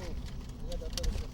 яг одоо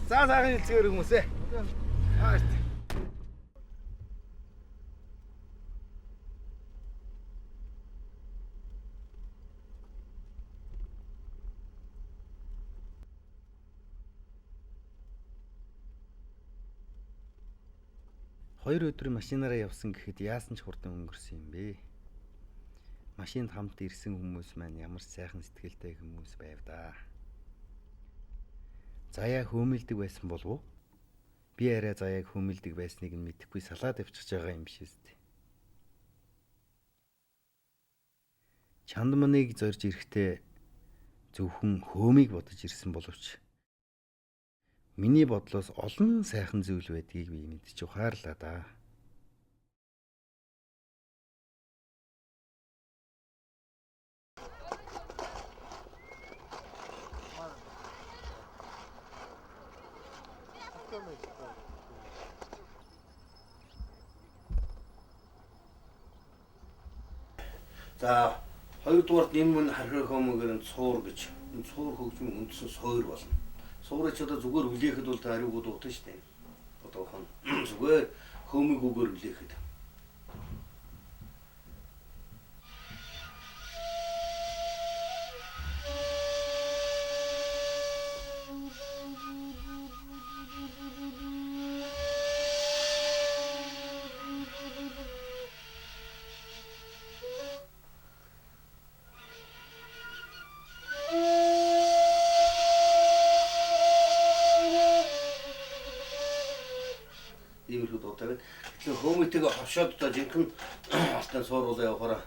За сайхан хэлцгээр хүмүүсээ. Хоёр өдөр машинаараа явсан гэхэд яасан ч хурдан өнгөрсөн юм бэ? Машинд хамт ирсэн хүмүүс маань ямар сайхан сэтгэлтэй хүмүүс байв да. Заяа хөмөлдөг байсан болов уу? Би арай заяаг хөмөлдөг байсныг нь мэдэхгүй салаад авчиж байгаа юм биш үстэ. Чандманыг зорж ирэхдээ зөвхөн хөөмийг бодож ирсэн боловч миний бодлоос олон сайхан зүйл байдгийг би мэдчих ухаарлаа да. За хоёрдугаарт энэ мөн хархах хомогэр нь цуур гэж. Энэ цуур хөгжмөн үндсэн суур болно. Суурыг ч одоо зүгээр үлээхэд бол та ариугууд уутна шүү дээ. Одоо хон зүгээр хөөмиг үгээр үлээхэд. Хөөмөйтэйгээ ховшоод одоо жинхэнэ алтан сууруулаа явахаараа.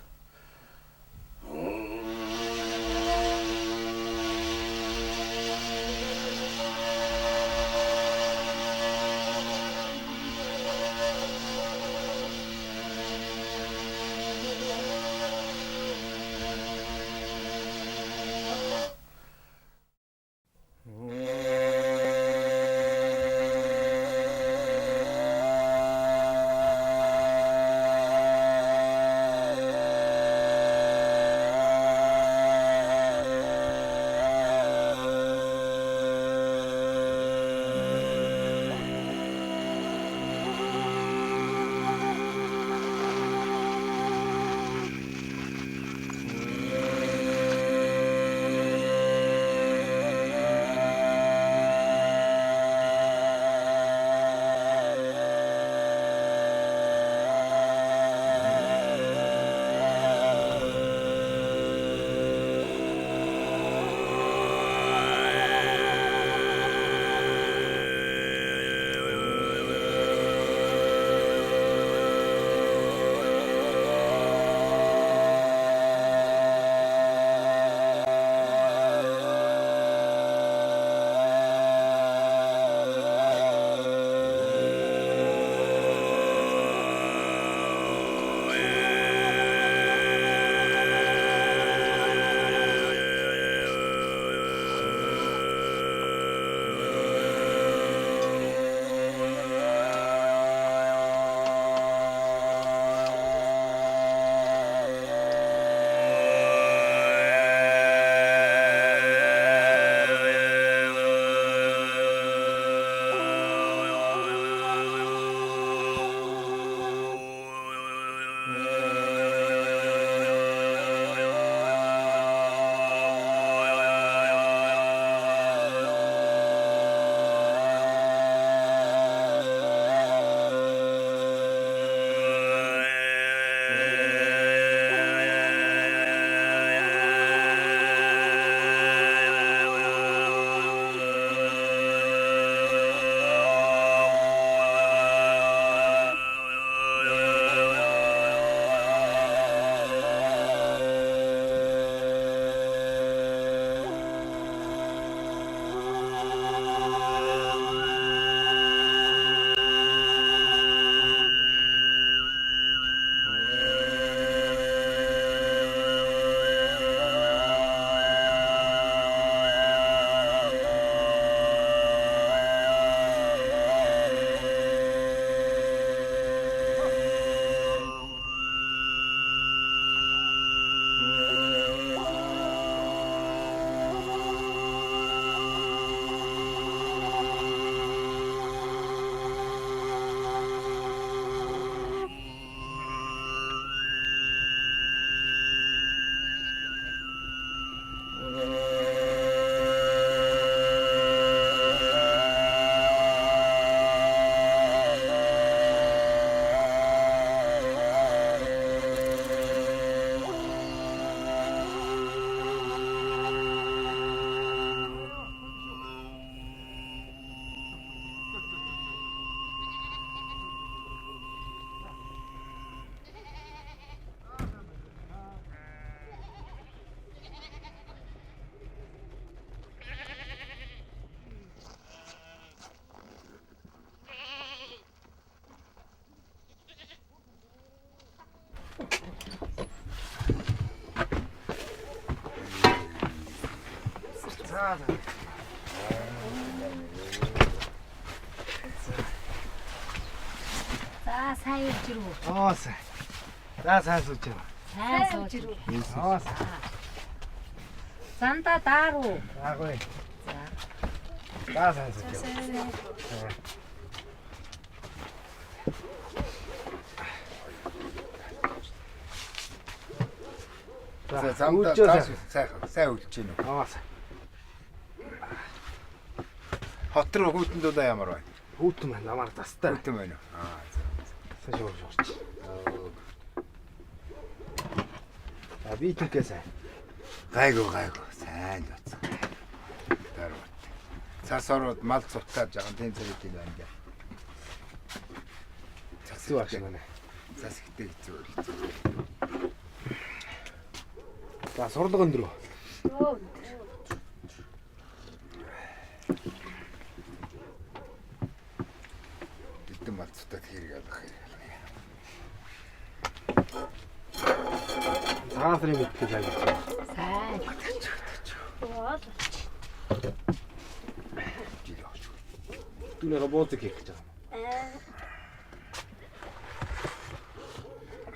За сайн явж ирв. Аа сайн. За сайн сууж байна. Сайн сууж ирв. Аа сайн. Занда дааруу. Аагүй. За. За сайн сууж байна. За замдаа сайн үлж гин үү? Аа сайн. Хот руу хүүтэнд удаа ямар байна? Хүүтэн маань намаар тастай. Хүүтэн байна уу? Аа сайн шуурч. А би тэнхээ сайн. Гайгүй сайн л байна. Даруй. Цас ороод мал цутаад жахан тэн зэрэг юм байна. Хэцүү баг шиг байна. Цас ихтэй хэцүү. За сурлага өндөр. Бидэн мал цутаад хэрэг авах хэрэг. Цаасрын мэдгүй яг. Сайн. Түүнээ бууцыг хийх гэж байгаа.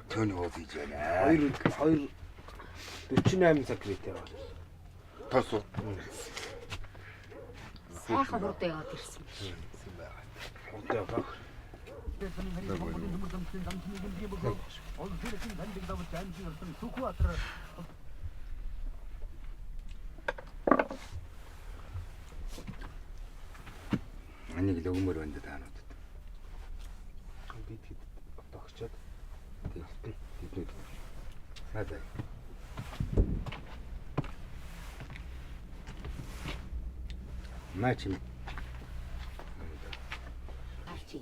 Төн уу хийж байна. 48 цаг гэрээтэй байна. Тос уу? Сайхан хурдан яваад ирсэн. Хурдан явах. Энийг л өгмөр байна даанууд. Би тэгэд тогчоод тэднүүд. Надаа. Мач юм. Арчи.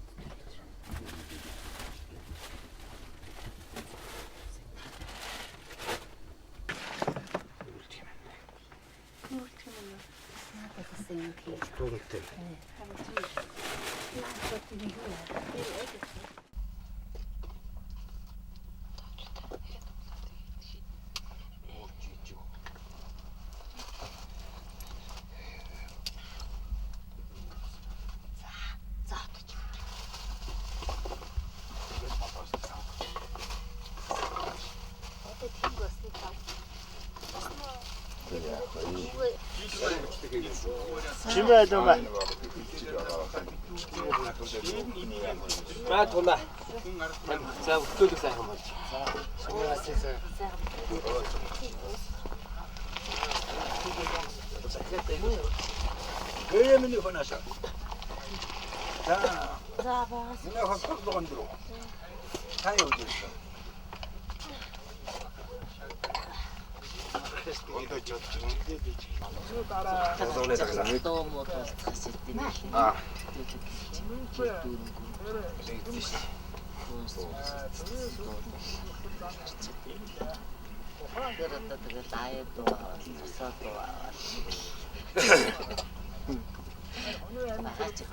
Чимээ дэмэ. Маа туна. За өглөө сайхан болж. Гээ миний хонашаа. За баас. Миний хонцлог өндрөө. Тай юу гэж.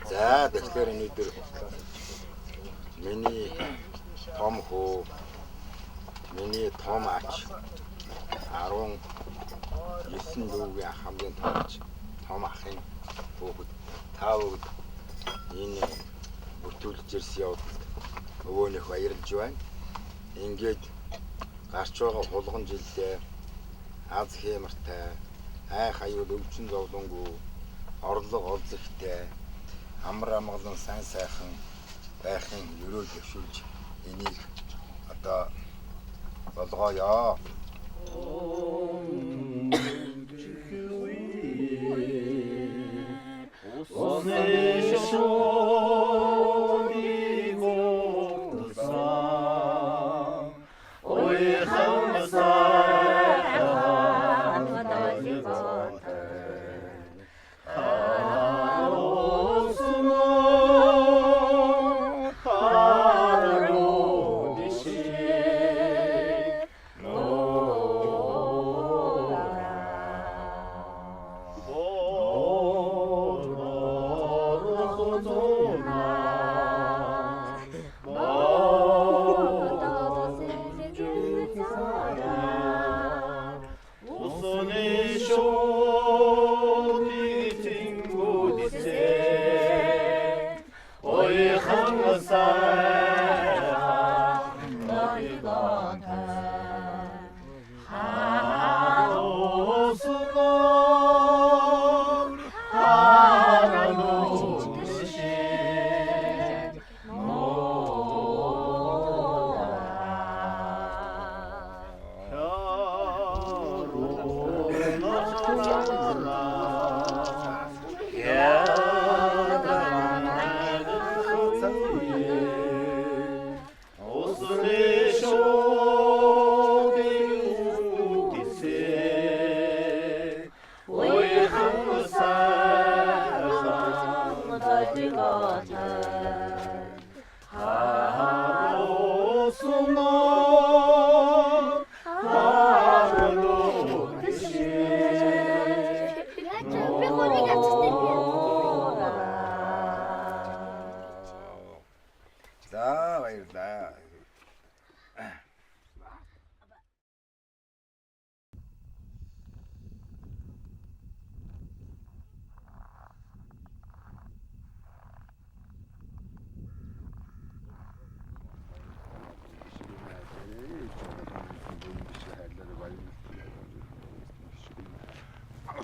За тэгэхээр өнөөдөр миний том хөө миний том ач 19 дүүгийн хамгийн том ахын хүүхэд та бүгд энэ бүтүүлж ирсэн явдалд өвөөнийх баярлж байна. Ингээд гарч байгаа хулган жилдээ аз хэмэртэй айх аюул өвчин зовлонгүй орлого олзогтой амар амгалан сайн сайхан байхын өрөө төвшүүлж энийг одоо болгоё. Oh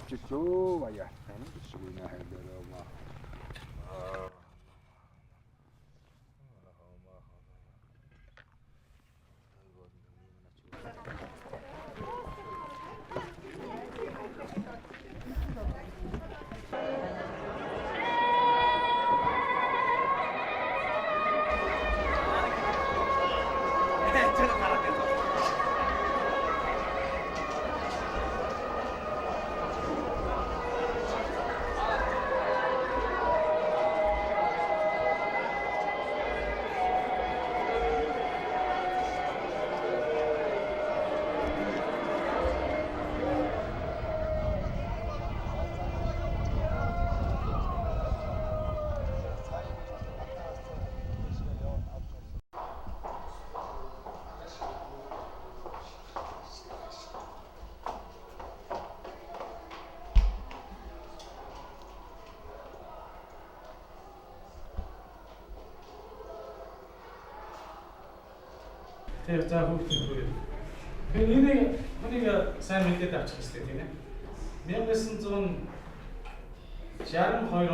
өвчлөө баяа. Тань бишгүй наа хэлээрөө маа. Тэр за хүүхдүүд. Тэгэхээр энийг сайн мэдээд авчих хэрэгтэй тийм ээ. 1962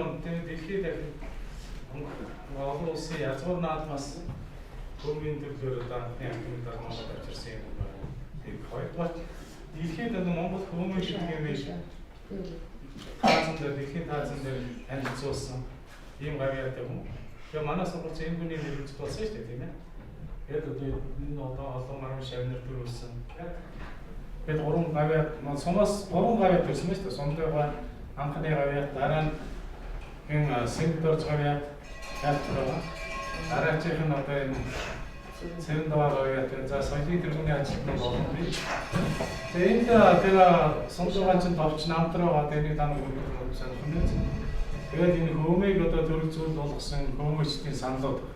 онд дэлхийд дахин олон улсын язгуур наадмаас төмийн төрлөөр даатны амтны дармад авчирсан юм байна. Хоёрдугаар дэлхийд Монгол хүмүүс гэдэг юм биш. Таазан дээр дэлхийн таазан дээр танилцуулсан ийм гавьяатай хүн. Тэгээ манай сургууль энэ хүний нэр үзэх болсон шүү дээ тийм ээ. Тэгээд энэ одоо олон марган шавнар төрүүлсэн. Тэгээд 3 гавьяа сумаас 3 гавьяа төрсөн шүү дээ. Сумдаа анхны гавьяа дараа нь энэ синтөрж гавьяа ялтраа. Дараачих нь одоо энэ Сэрэндаваа гавьяа тэгээд за соёлын тэргүүний ажилтнууд болно би. Тэгээд энэ сумдуугаан чинь товч намтраа тэгээд таныг сонирхно. Тэгээд энэ хөөмийг одоо төрөл зүйл болгосон хөөмөчдийн саналууд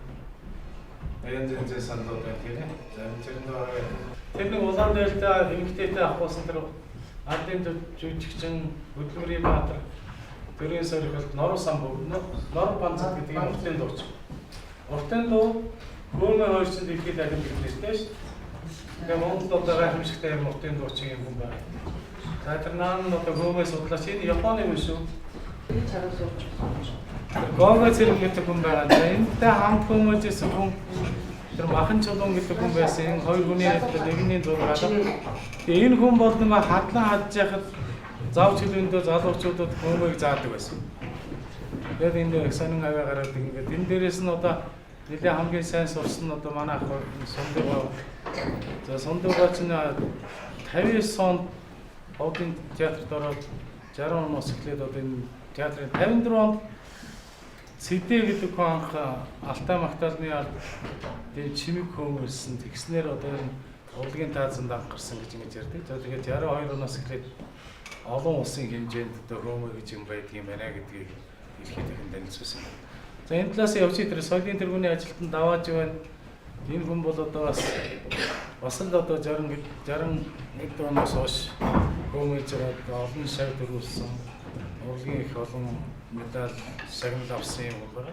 янз янзын саналууд байна тийм ээ. За тэр нэг улаан дээлтэй эмэгтэйтэй авахсан тэр ардын жүжигчин Хөдөлмөрийн Баатар тэрийн сорилт Норуу самбуу Норуу банцад гэдэг юм уртын дууч. Уртын дуу хөөмөө хойсон дэлхийд дахин биелсэн шүү. Тэгээ Монголд одоо гайхамшигтай юм уртын дуучин юм байна. За тэр наан одоо хөөмөө судлаач энэ Японы хүн шүү. Чараа сууч. Гонго зэрэг гэдэг хүн байгаа. Энэтэй хамт хүмүүсээс хүн тэр махан чулуун гэдэг хүн байсан. Хоёр хүний нэгний зураг. Тэгээ энэ хүн бол нэг хадлан хадж яхад зав чөлөөндөө залуучуудад хөөмөйг заадаг байсан. Тэгээд энэ сонин аваа гараад ингээд энэ дээрээс нь одоо нэлээ хамгийн сайн сурсан нь одоо манай ах Сундуугаа. За Сундуугаа чинь 59 онд Одын театрт ороод 60 оноос эхлээд одоо энэ театрын 54 онд Цэдэ гэдэг хүн анх Алтай Магтаалны ард тийм чимэг хөөмөрсөн. Тэгснээр одоо энэ урлагийн таазанд анхарсан гэж ингэж ярьдаг. За тэгээд 62 оноос эхлээд олон улсын хэмжээнд одоо хөөмөр гэж юм байдгийн байна гэдгийг хэлэхэд дахин танилцуулсан. За энэ талаас явж тэр соёлын тэргүүний ажилтнанд давааж байна. Энэ хүн бол одоо бас л одоо 61 оноос хойш хөөмөж байгаа олон шав төрүүлсэн. Урлагийн их олон медаль шагнал авсан юм байна.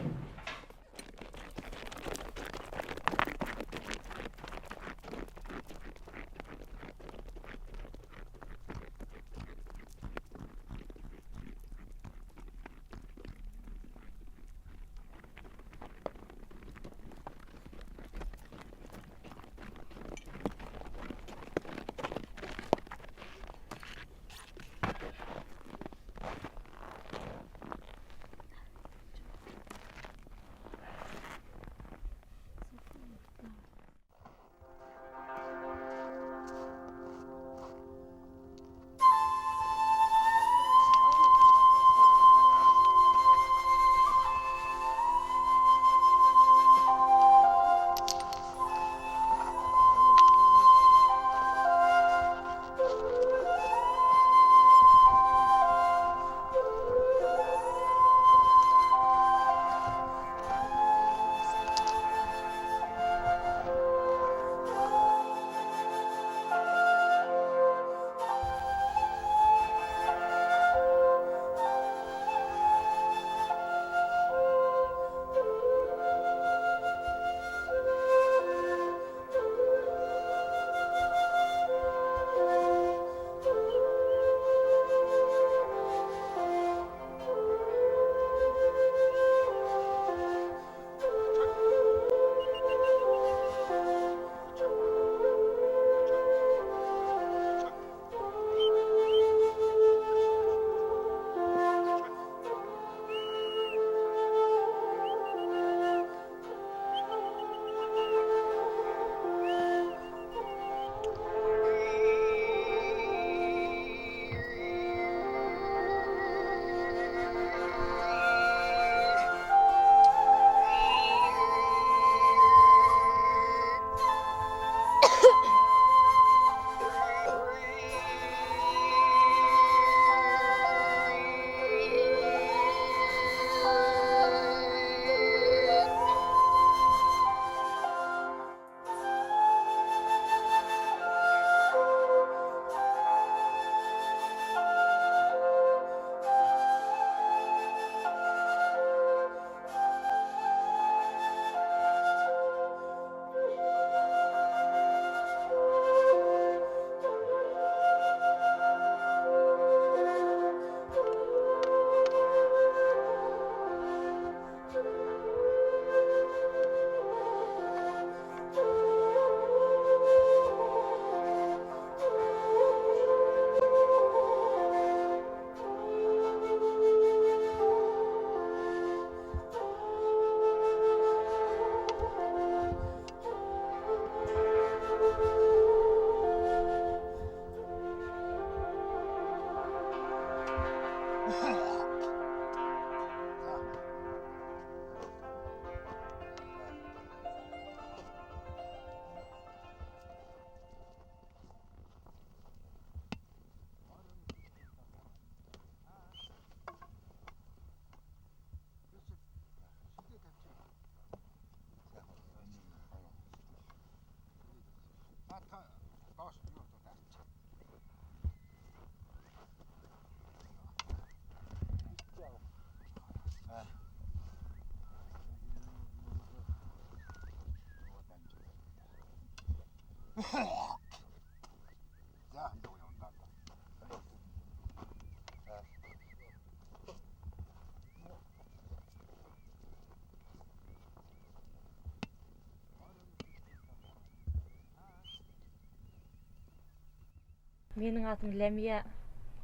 Менің атым Ләмия.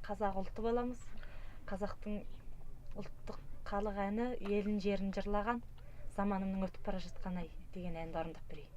Қазақ ұлты боламыз. Қазақтың ұлттық халық әні елін жерін жырлаған заманымның өтіп бара жатқан ай деген әнді орындап берейін.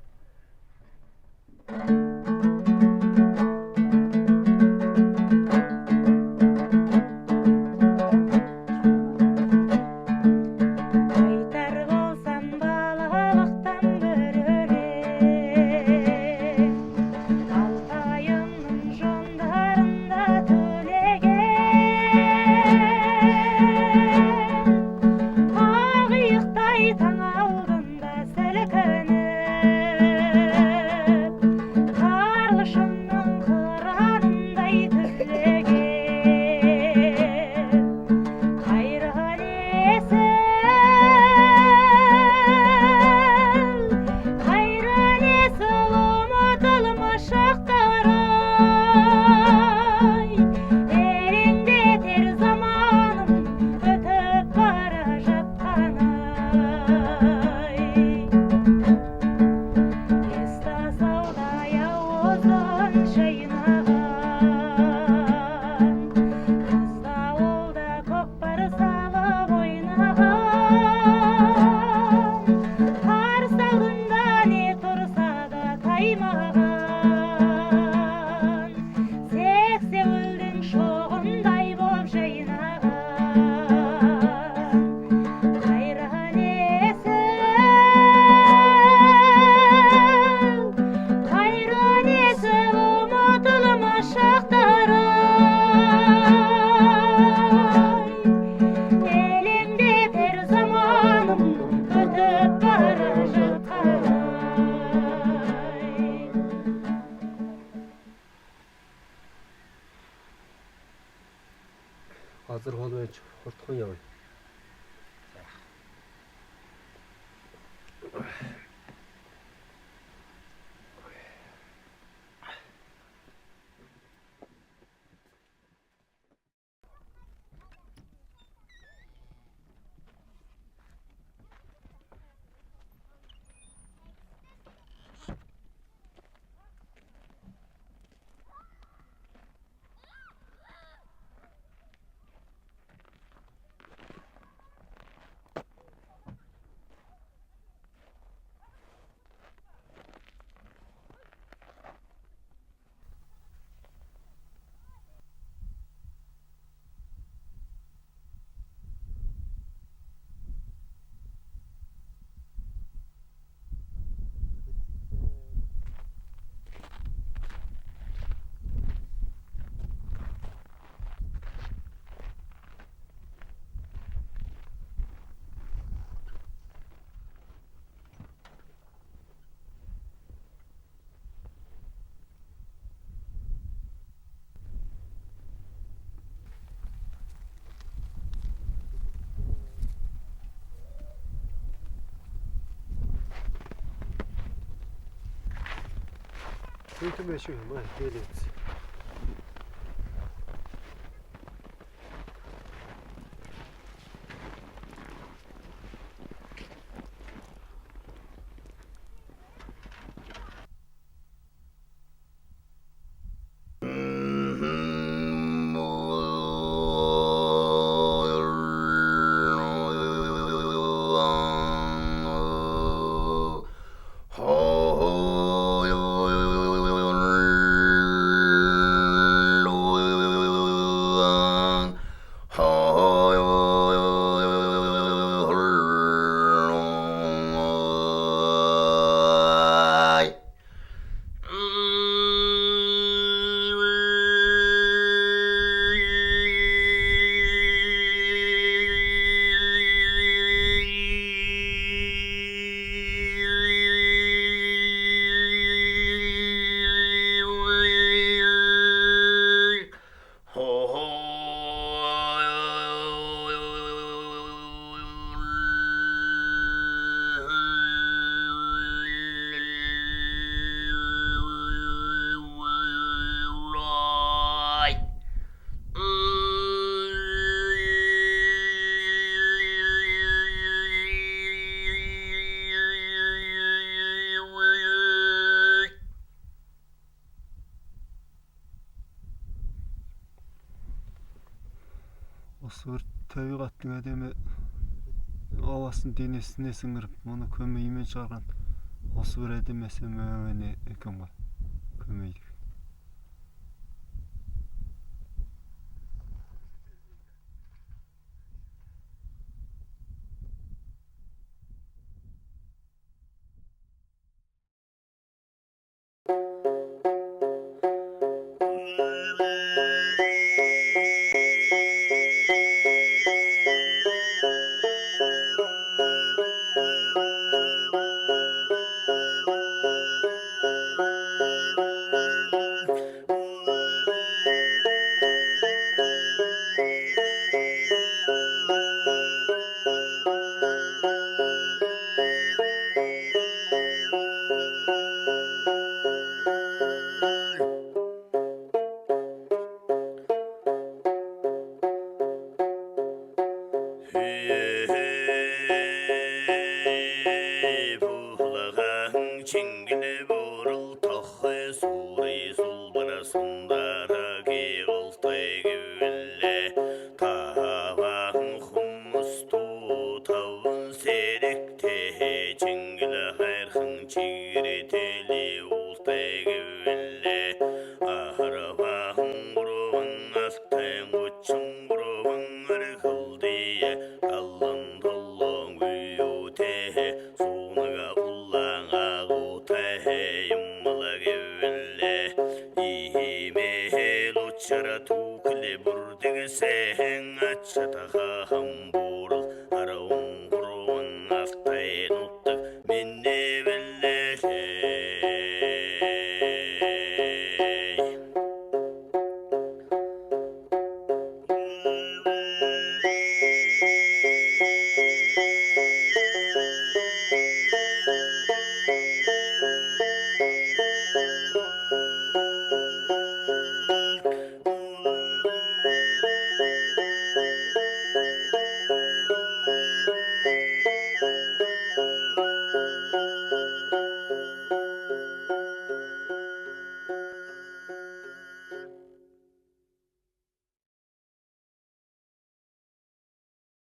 Газар хол байж хурдхан явъя. Muito mexeu, mãe, beleza. Сүр тавигаттың әдемі авасын денесіне сіңіріп, оны көмеймен шығарған осы бір әдемі әсем әуені екен ғой. Көмейдік.